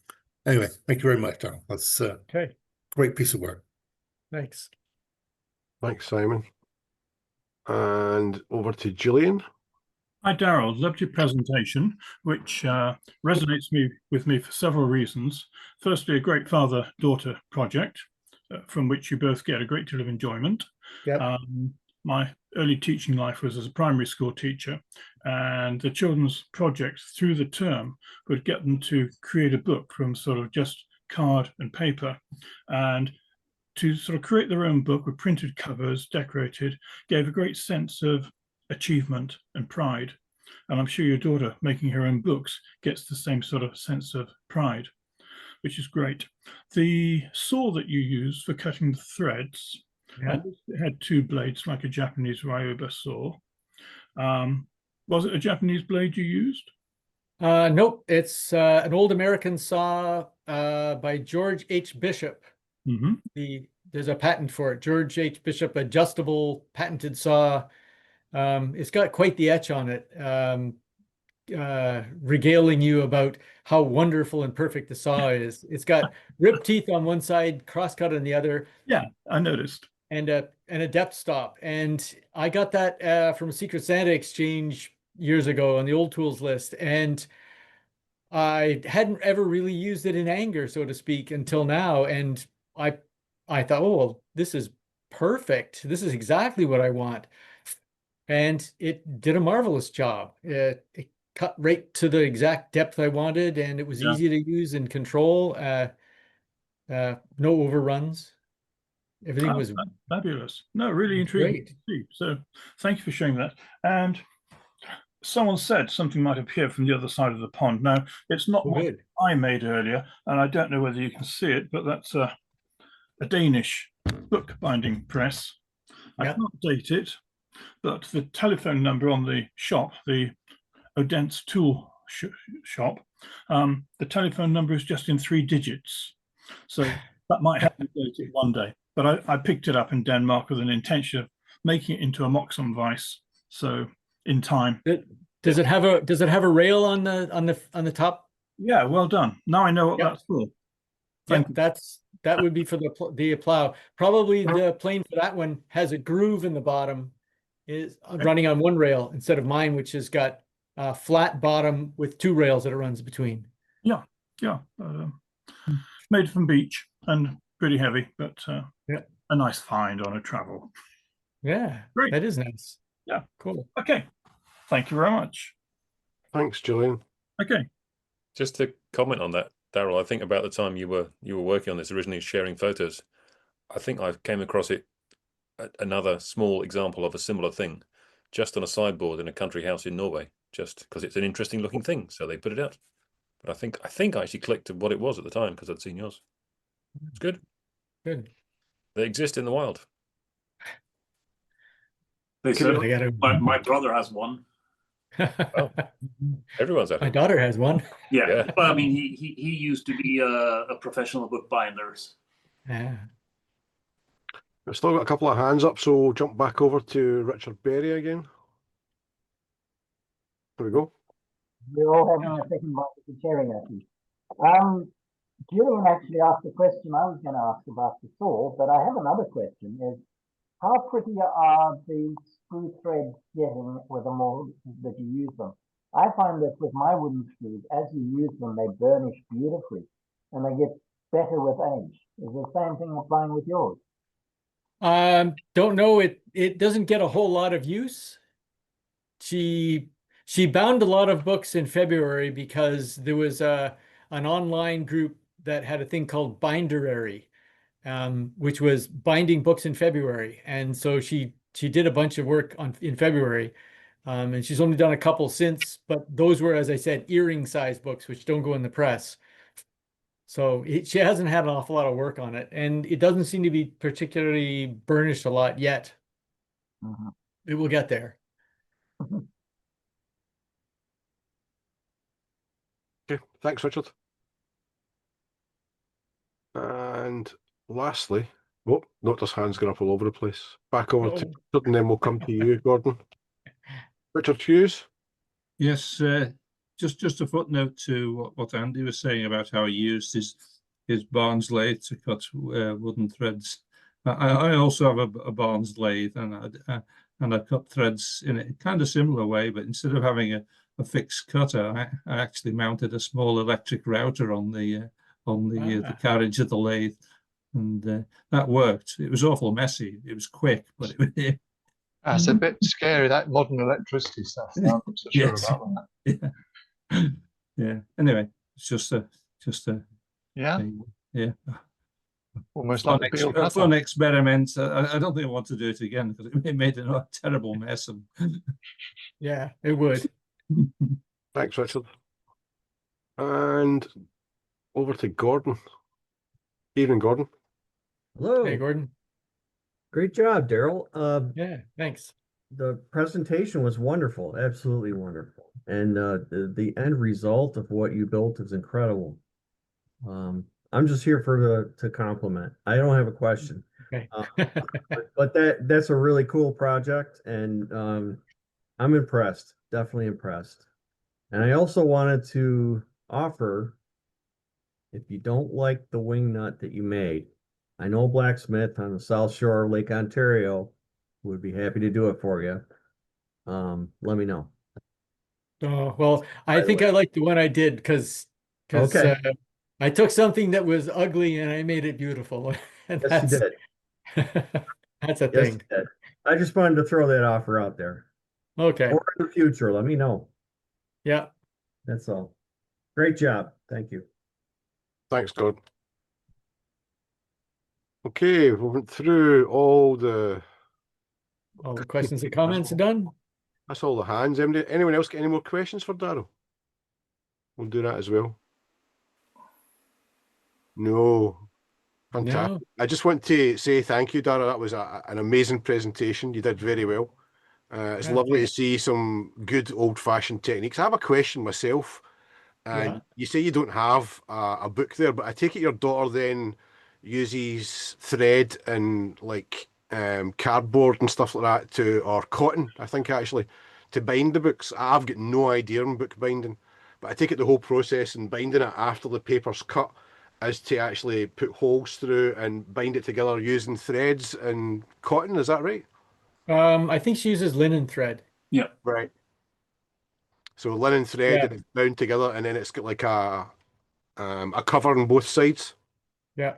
Anyway, thank you very much, Darrell. That's okay. Great piece of work. Thanks. Thanks, Simon. And over to Gillian. Hi, Darrell. Loved your presentation, which resonates with me for several reasons. Firstly, a great father-daughter project from which you both get a great deal of enjoyment. Yep. My early teaching life was as a primary school teacher, and the children's projects through the term would get them to create a book from sort of just card and paper, and to sort of create their own book with printed covers, decorated, gave a great sense of achievement and pride. And I'm sure your daughter making her own books gets the same sort of sense of pride, which is great. The saw that you used for cutting the threads, it had two blades like a Japanese Ryoba saw. Was it a Japanese blade you used? Nope, it's an old American saw by George H. Bishop. Mm-hmm. There's a patent for it. George H. Bishop adjustable patented saw. It's got quite the etch on it, regaling you about how wonderful and perfect the saw is. It's got rib teeth on one side, crosscut on the other. Yeah, I noticed. And a depth stop. And I got that from a Secret Santa exchange years ago on the old tools list. And I hadn't ever really used it in anger, so to speak, until now. And I thought, oh, well, this is perfect. This is exactly what I want. And it did a marvelous job. It cut right to the exact depth I wanted, and it was easy to use and control. No overruns. Everything was fabulous. No, really intriguing to see. So thank you for sharing that. And someone said something might appear from the other side of the pond. Now, it's not what I made earlier, and I don't know whether you can see it, but that's a Danish bookbinding press. I can't date it, but the telephone number on the shop, the Odense tool shop, The telephone number is just in 3 digits. So that might help me get it one day. But I picked it up in Denmark with an intention of making it into a Moxon vice. So in time. Does it have a rail on the top? Yeah, well done. Now I know what that's for. That would be for the plow. Probably the plane for that one has a groove in the bottom, is running on one rail instead of mine, which has got a flat bottom with 2 rails that it runs between. Yeah. Made from beech and pretty heavy, but a nice find on a travel. Yeah, great. That is nice. Yeah, cool. Okay, thank you very much. Thanks, Julian. Okay, just to comment on that, Darrell, I think about the time you were working on this originally, sharing photos. I think I came across it, another small example of a similar thing, just on a sideboard in a country house in Norway, just because it's an interesting looking thing, so they put it out. But I think I actually clicked what it was at the time because I'd seen yours. It's good. Good. They exist in the wild. They certainly. My brother has one. Oh, everyone's had My it. daughter has one. Yeah. Well, I mean, he used to be a professional bookbinder. Yeah. We've still got a couple of hands up, so we'll jump back over to Richard Berry again. There we go. We're all having a second bite at the cherry, I think. Julian actually asked a question I was going to ask about the saw, but I have another question, is how pretty are the screw threads getting with the more that you use them? I find that with my wooden screws, as you use them, they burnish beautifully and they get better with age. Is the same thing applying with yours? Don't know. It doesn't get a whole lot of use. She bound a lot of books in February because there was an online group that had a thing called Binderary, which was binding books in February. And so she did a bunch of work in February. And she's only done a couple since, but those were, as I said, earring size books, which don't go in the press. So she hasn't had an awful lot of work on it, and it doesn't seem to be particularly burnished a lot yet. Mm-hmm. It will get there. Okay, thanks, Richard. And lastly, notice hands going up all over the place. Back over to Richard, and then we'll come to you, Gordon. Richard Hughes. Yes, just a footnote to what Andy was saying about how he used his Barnes lathe to cut wooden threads. I also have a Barnes lathe, and I cut threads in a kind of similar way, but instead of having a fixed cutter, I actually mounted a small electric router on the carriage of the lathe, and that worked. It was awful messy. It was quick, but it That's a bit scary, that modern electricity stuff. I'm not so sure about that. Yeah. Anyway, it's just a almost like a fun experiment. I don't think I want to do it again because it made a terrible mess. Yeah, it would. Thanks, Richard. And over to Gordon. Evening, Gordon. Hello. Hey, Gordon. Great job, Darrell. Yeah, thanks. The presentation was wonderful, absolutely wonderful. And the end result of what you built is incredible. I'm just here to compliment. I don't have a question. Okay. But that's a really cool project, and I'm impressed, definitely impressed. And I also wanted to offer, if you don't like the wing nut that you made, I know a blacksmith on the South Shore of Lake Ontario who would be happy to do it for you. Let me know. Oh, well, I think I like the one I did because I took something that was ugly and I made it beautiful. And yes, you did. That's a yes, thing. You did. I just wanted to throw that offer out there. Okay. Or in the future, let me know. Yeah. That's all. Great job. Thank you. Thanks, Gordon. Okay, we went through all the questions and comments are done. That's all the hands. Anyone else got any more questions for Darrell? We'll do that as well. No. Fantastic. No. I just want to say thank you, Darrell. That was an amazing presentation. You did very well. It's lovely to see some good old-fashioned techniques. I have a question myself. And you say you don't have a book there, but I take it your daughter then uses thread and like cardboard and stuff like that or cotton, I think actually, to bind the books. I've got no idea on book binding, but I take it the whole process in binding it after the paper's cut is to actually put holes through and bind it together using threads and cotton. Is that right? I think she uses linen thread. Yeah. Right. So linen thread and it's bound together, and then it's got like a cover on both sides. Yeah.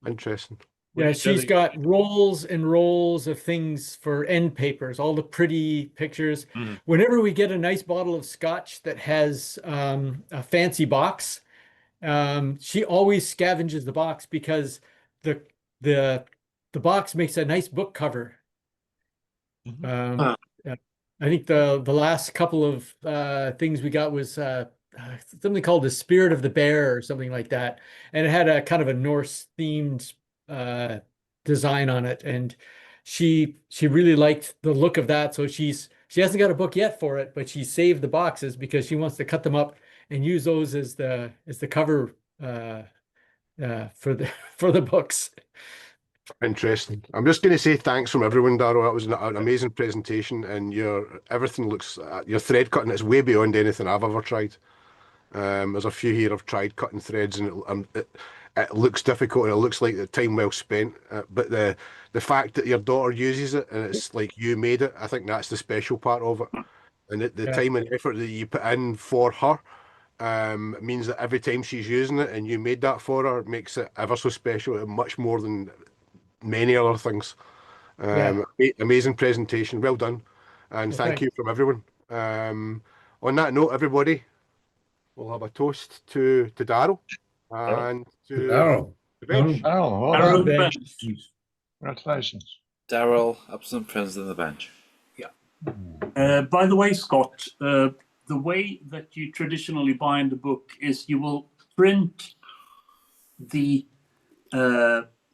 Interesting. Yeah, she's got rolls and rolls of things for end papers, all the pretty pictures. Whenever we get a nice bottle of scotch that has a fancy box, she always scavenges the box because the box makes a nice book cover. I think the last couple of things we got was something called the Spirit of the Bear or something like that, and it had a kind of a Norse themed design on it, and she really liked the look of that. So she hasn't got a book yet for it, but she saved the boxes because she wants to cut them up and use those as the cover for the books. Interesting. I'm just going to say thanks from everyone, Darrell. That was an amazing presentation, and everything looks your thread cutting is way beyond anything I've ever tried. There's a few here I've tried cutting threads, and it looks difficult, and it looks like the time well spent. But the fact that your daughter uses it and it's like you made it, I think that's the special part of it. And the time and effort that you put in for her means that every time she's using it and you made that for her, it makes it ever so special and much more than many other things. Amazing presentation, well done, and thank you from everyone. On that note, everybody, we'll have a toast to Darrell and to the bench. Darrell, congratulations. Darrell, absent friends on the bench. Yeah. By the way, Scott, the way that you traditionally bind a book is you will print the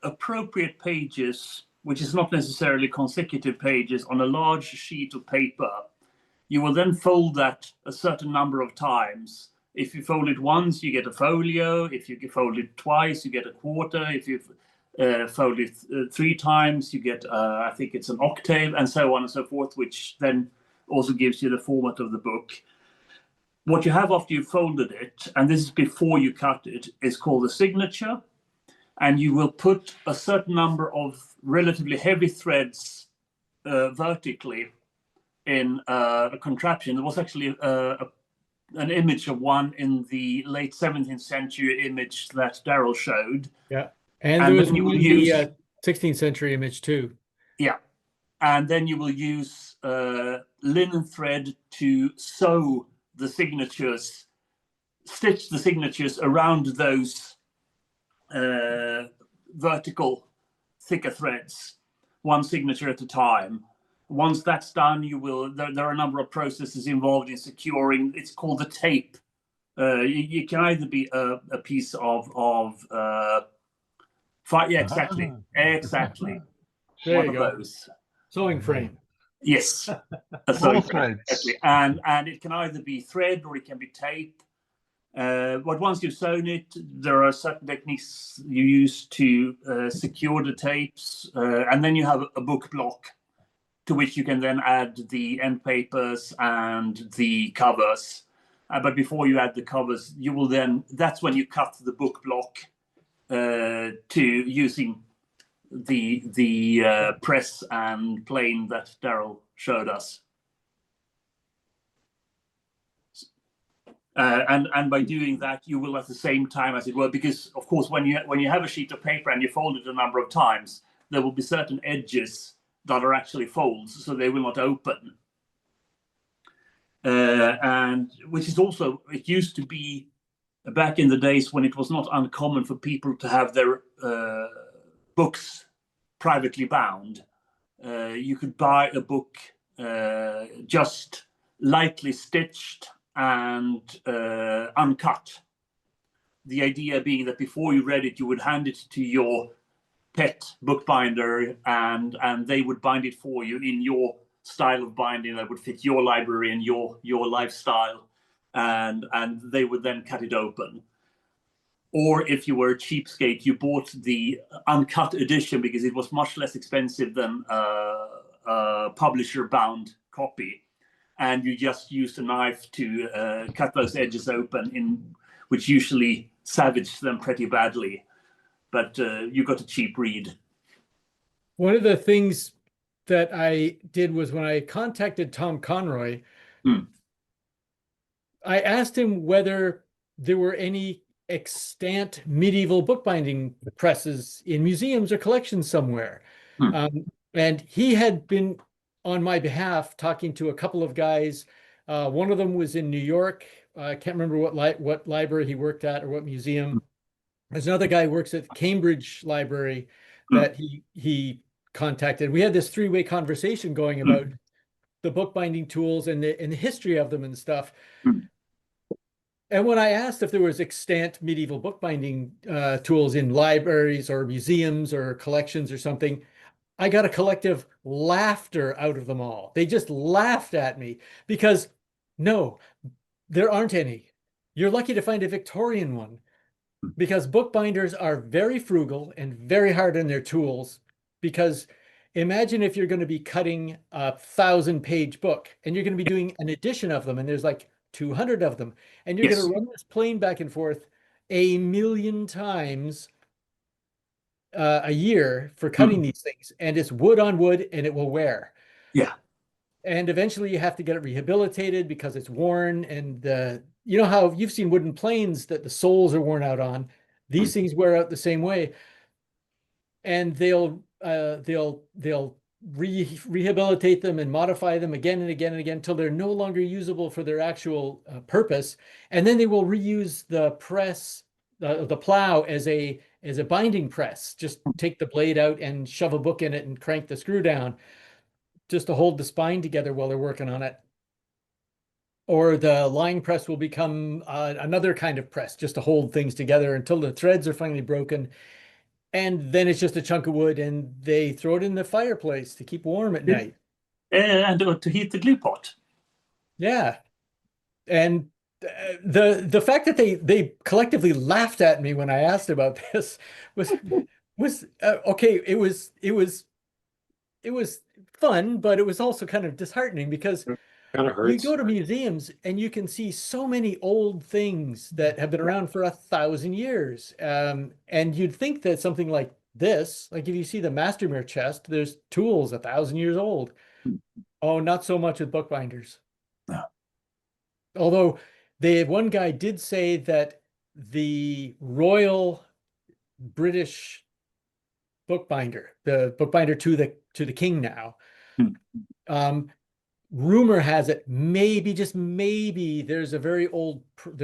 appropriate pages, which is not necessarily consecutive pages, on a large sheet of paper. You will then fold that a certain number of times. If you fold it once, you get a folio. If you fold it twice, you get a quarter. If you fold it 3 times, you get, I think it's an octave, and so on and so forth, which then also gives you the format of the book. What you have after you've folded it, and this is before you cut it, is called a signature. And you will put a certain number of relatively heavy threads vertically in a contraption. There was actually an image of one in the late 17th century image that Darrell showed. Yeah, and there was one in the 16th century image too. Yeah, and then you will use linen thread to sew the signatures, stitch the signatures around those vertical thicker threads, one signature at a time. Once that's done, you will. There are a number of processes involved in securing. It's called the tape. You can either be a piece of exactly. There one you of go. those Sewing frame. Yes, exactly. And it can either be thread or it can be tape. But once you've sewn it, there are certain techniques you use to secure the tapes, and then you have a book block to which you can then add the end papers and the covers. But before you add the covers, you will then, that's when you cut the book block to using the press and plane that Darrell showed us. And by doing that, you will at the same time, as it were, because of course, when you have a sheet of paper and you fold it a number of times, there will be certain edges that are actually folds, so they will not open. And which is also, it used to be back in the days when it was not uncommon for people to have their books privately bound. You could buy a book just lightly stitched and uncut. The idea being that before you read it, you would hand it to your pet bookbinder, and they would bind it for you in your style of binding that would fit your library and your lifestyle. and they would then cut it open. Or if you were a cheapskate, you bought the uncut edition because it was much less expensive than a publisher-bound copy, and you just used a knife to cut those edges open, which usually savaged them pretty badly. But you got a cheap read. One of the things that I did was when I contacted Tom Conroy, I asked him whether there were any extant medieval bookbinding presses in museums or collections somewhere. And he had been on my behalf talking to a couple of guys. One of them was in New York. I can't remember what library he worked at or what museum. There's another guy who works at Cambridge Library that he contacted. We had this three-way conversation going about the bookbinding tools and the history of them and stuff. And when I asked if there was extant medieval bookbinding tools in libraries or museums or collections or something, I got a collective laughter out of them all. They just laughed at me because no, there aren't any. You're lucky to find a Victorian one because bookbinders are very frugal and very hard on their tools. Because imagine if you're going to be cutting a 1,000-page book and you're going to be doing an edition of them and there's like 200 of them, and you're going to run this plane back and forth 1,000,000 times a year for cutting these things, and it's wood on wood and it will wear. And eventually you have to get it rehabilitated because it's worn, and you know how you've seen wooden planes that the soles are worn out on. These things wear out the same way, and they'll rehabilitate them and modify them again and again and again until they're no longer usable for their actual purpose. And then they will reuse the press, the plow as a binding press. Just take the blade out and shove a book in it and crank the screw down just to hold the spine together while they're working on it. Or the line press will become another kind of press just to hold things together until the threads are finally broken. And then it's just a chunk of wood, and they throw it in the fireplace to keep warm at night. And to heat the glue pot. Yeah. And the fact that they collectively laughed at me when I asked about this was okay. It was fun, but it was also kind of disheartening because you go to museums and you can see so many old things that have been around for 1,000 years. And you'd think that something like this, like if you see the Mastermere chest, there's tools 1,000 years old. Oh, not so much with bookbinders. No. Although one guy did say that the Royal British bookbinder, the bookbinder to the king now, rumor has it, maybe, just maybe, there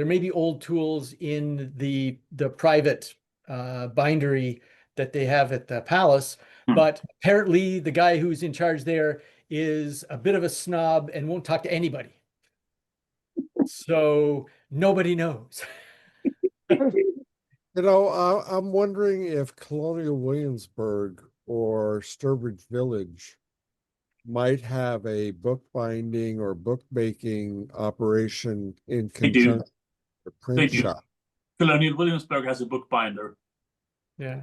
may be old tools in the private bindery that they have at the palace, but apparently the guy who's in charge there is a bit of a snob and won't talk to anybody. So nobody knows. You know, I'm wondering if Colonial Williamsburg or Sturbridge Village might have a bookbinding or bookmaking operation in conjunction with a print shop. Colonial Williamsburg has a bookbinder. Yeah.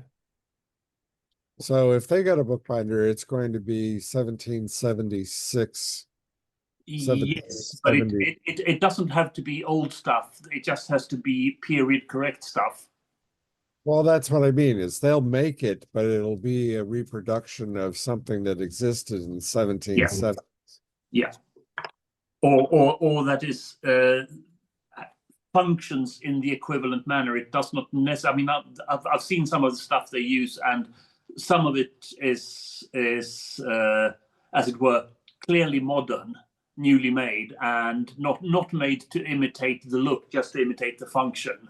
So if they got a bookbinder, it's going to be 1776. Yes, but it doesn't have to be old stuff. It just has to be period correct stuff. Well, that's what I mean, is they'll make it, but it'll be a reproduction of something that existed in 1770s. Yeah. Or that is functions in the equivalent manner. It does not necessarily. I mean, I've seen some of the stuff they use, and some of it is as it were, clearly modern, newly made, and not made to imitate the look, just to imitate the function.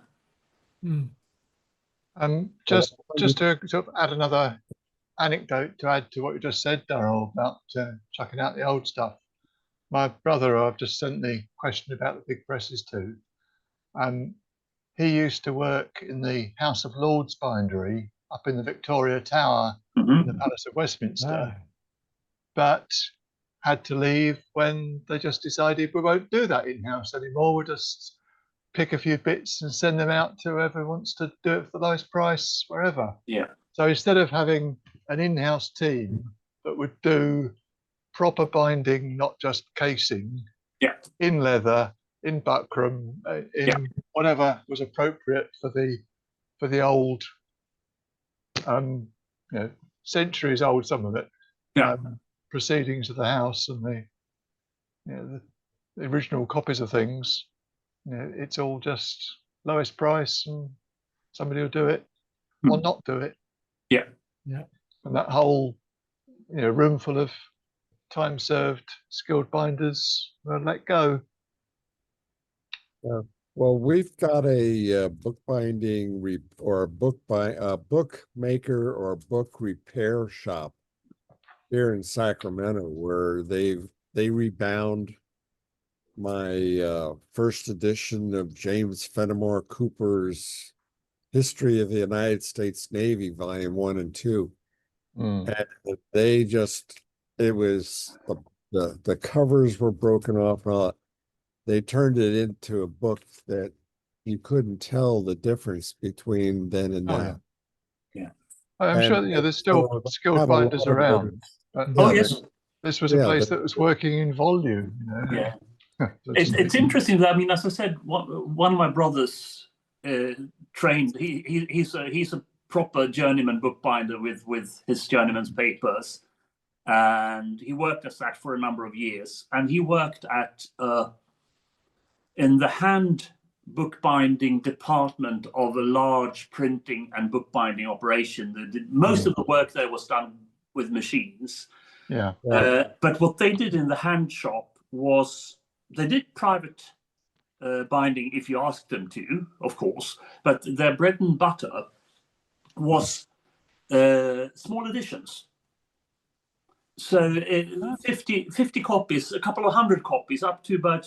Just to sort of add another anecdote to add to what you just said, Darrell, about chucking out the old stuff. My brother, I've just sent the question about the big presses to. He used to work in the House of Lords bindery up in the Victoria Tower in the Palace of Westminster. But had to leave when they just decided we won't do that in-house anymore. We'll just pick a few bits and send them out to whoever wants to do it for the lowest price wherever. Yeah. So instead of having an in-house team that would do proper binding, not just casing, Yeah. in leather, in buckram, in whatever was appropriate for the old, centuries old, some of it, proceedings of the house and the original copies of things. It's all just lowest price, and somebody will do it or not do it. Yeah. Yeah. And that whole room full of time served skilled binders were let go. Well, we've got a bookbinding or a bookmaker or book repair shop here in Sacramento where they rebound my first edition of James Fenimore Cooper's History of the United States Navy, Volume 1 and 2. And they just, it was the covers were broken off and all. They turned it into a book that you couldn't tell the difference between then and now. Yeah. I'm sure there's still skilled binders around. But yes. This was a place that was working in volume. Yeah. It's interesting that, I mean, as I said, one of my brothers trained. He's a proper journeyman bookbinder with his journeyman's papers, and he worked as that for a number of years. And he worked at in the hand bookbinding department of a large printing and bookbinding operation. Most of the work there was done with machines. Yeah. But what they did in the hand shop was they did private binding if you asked them to, of course, but their bread and butter was small editions. So 50 copies, a couple of hundred copies, up to about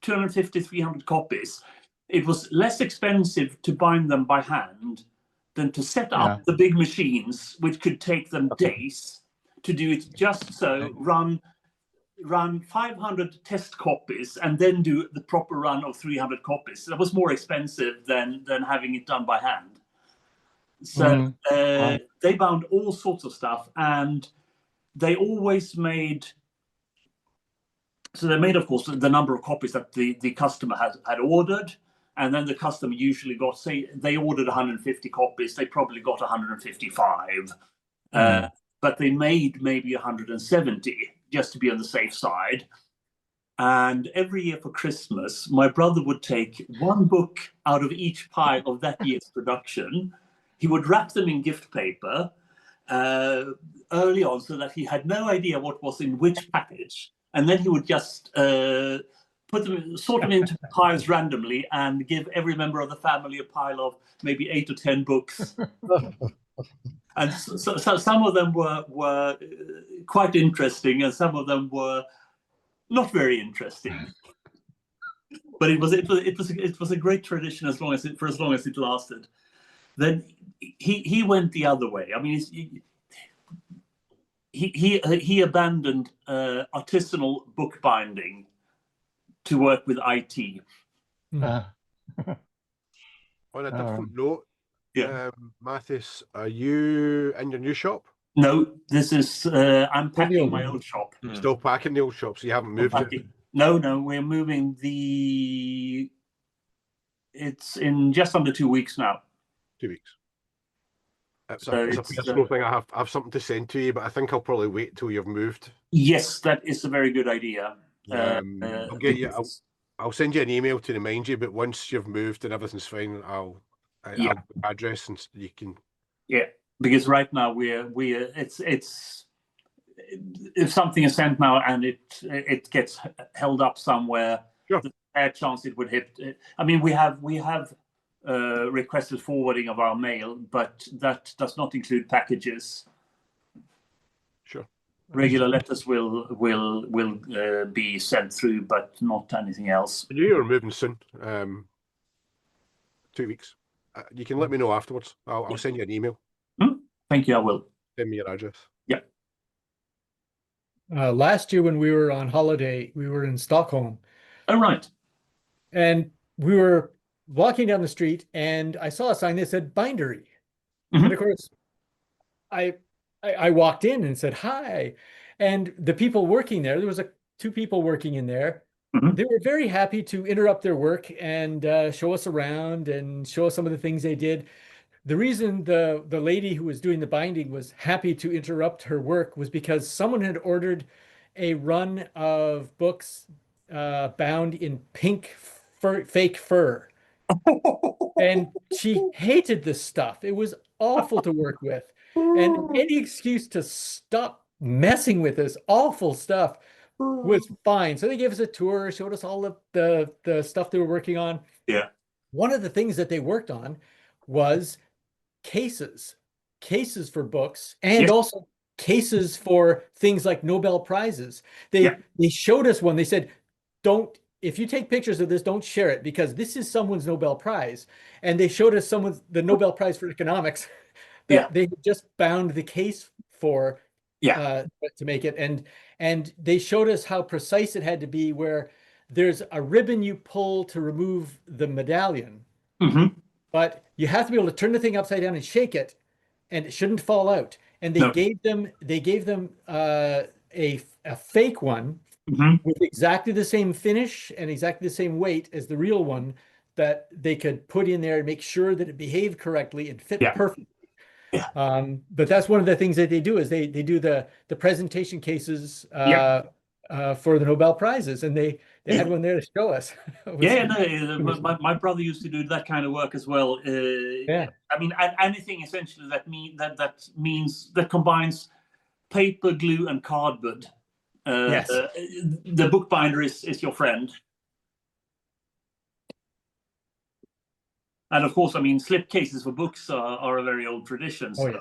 250, 300 copies. It was less expensive to bind them by hand than to set up the big machines, which could take them days to do it. Just so run 500 test copies and then do the proper run of 300 copies. That was more expensive than having it done by hand. So they bound all sorts of stuff, and they always made. So they made, of course, the number of copies that the customer had ordered, and then the customer usually got, say, they ordered 150 copies, they probably got 155, but they made maybe 170 just to be on the safe side. And every year for Christmas, my brother would take one book out of each pile of that year's production. He would wrap them in gift paper early on so that he had no idea what was in which package. And then he would just sort them into piles randomly and give every member of the family a pile of maybe 8 or 10 books. And so some of them were quite interesting, and some of them were not very interesting. But it was a great tradition for as long as it lasted. Then he went the other way. I mean, he abandoned artisanal bookbinding to work with IT. On a different note, Mathis, are you in your new shop? No, this is I'm packing my old shop. Still packing the old shop, so you haven't moved it? No, we're moving it's in just under 2 weeks now. 2 weeks. It's a personal thing. I have something to send to you, but I think I'll probably wait till you've moved. Yes, that is a very good idea. I'll send you an email to remind you, but once you've moved and everything's fine, I'll address and you can. Yeah, because right now it's if something is sent now and it gets held up somewhere, there's a fair chance it would hit. I mean, we have requested forwarding of our mail, but that does not include packages. Sure. Regular letters will be sent through, but not anything else. You're moving soon. 2 weeks. You can let me know afterwards. I'll send you an email. Thank you. I will. Send me your address. Yeah. Last year when we were on holiday, we were in Stockholm, Oh, right. and we were walking down the street, and I saw a sign that said bindery. Mhm. And of course, I walked in and said hi, and the people working there was two people working in there. Mhm. They were very happy to interrupt their work and show us around and show us some of the things they did. The reason the lady who was doing the binding was happy to interrupt her work was because someone had ordered a run of books bound in pink fake fur. And she hated this stuff. It was awful to work with. And any excuse to stop messing with this awful stuff was fine. So they gave us a tour, showed us all of the stuff they were working on. Yeah. One of the things that they worked on was cases for books, and Yes. also cases for things like Nobel Prizes. They showed us one. They said, if you take pictures of this, don't share it because this is someone's Nobel Prize. And they showed us the Nobel Prize for economics that they had just bound the case for to make it. And they showed us how precise it had to be, where there's a ribbon you pull to remove the medallion. Mhm. But you have to be able to turn the thing upside down and shake it, and it shouldn't fall out. And they gave them a fake one with exactly the same finish and exactly the same weight as the real one that they could put in there and make sure that it behaved correctly and fit perfectly. But that's one of the things that they do is they do the presentation cases for the Nobel Prizes, and they had one there to show us. My brother used to do that kind of work as well. I mean, anything essentially that combines paper, glue, and cardboard. Yes. The bookbinder is your friend. And of course, I mean, slip cases for books are a very old tradition. So,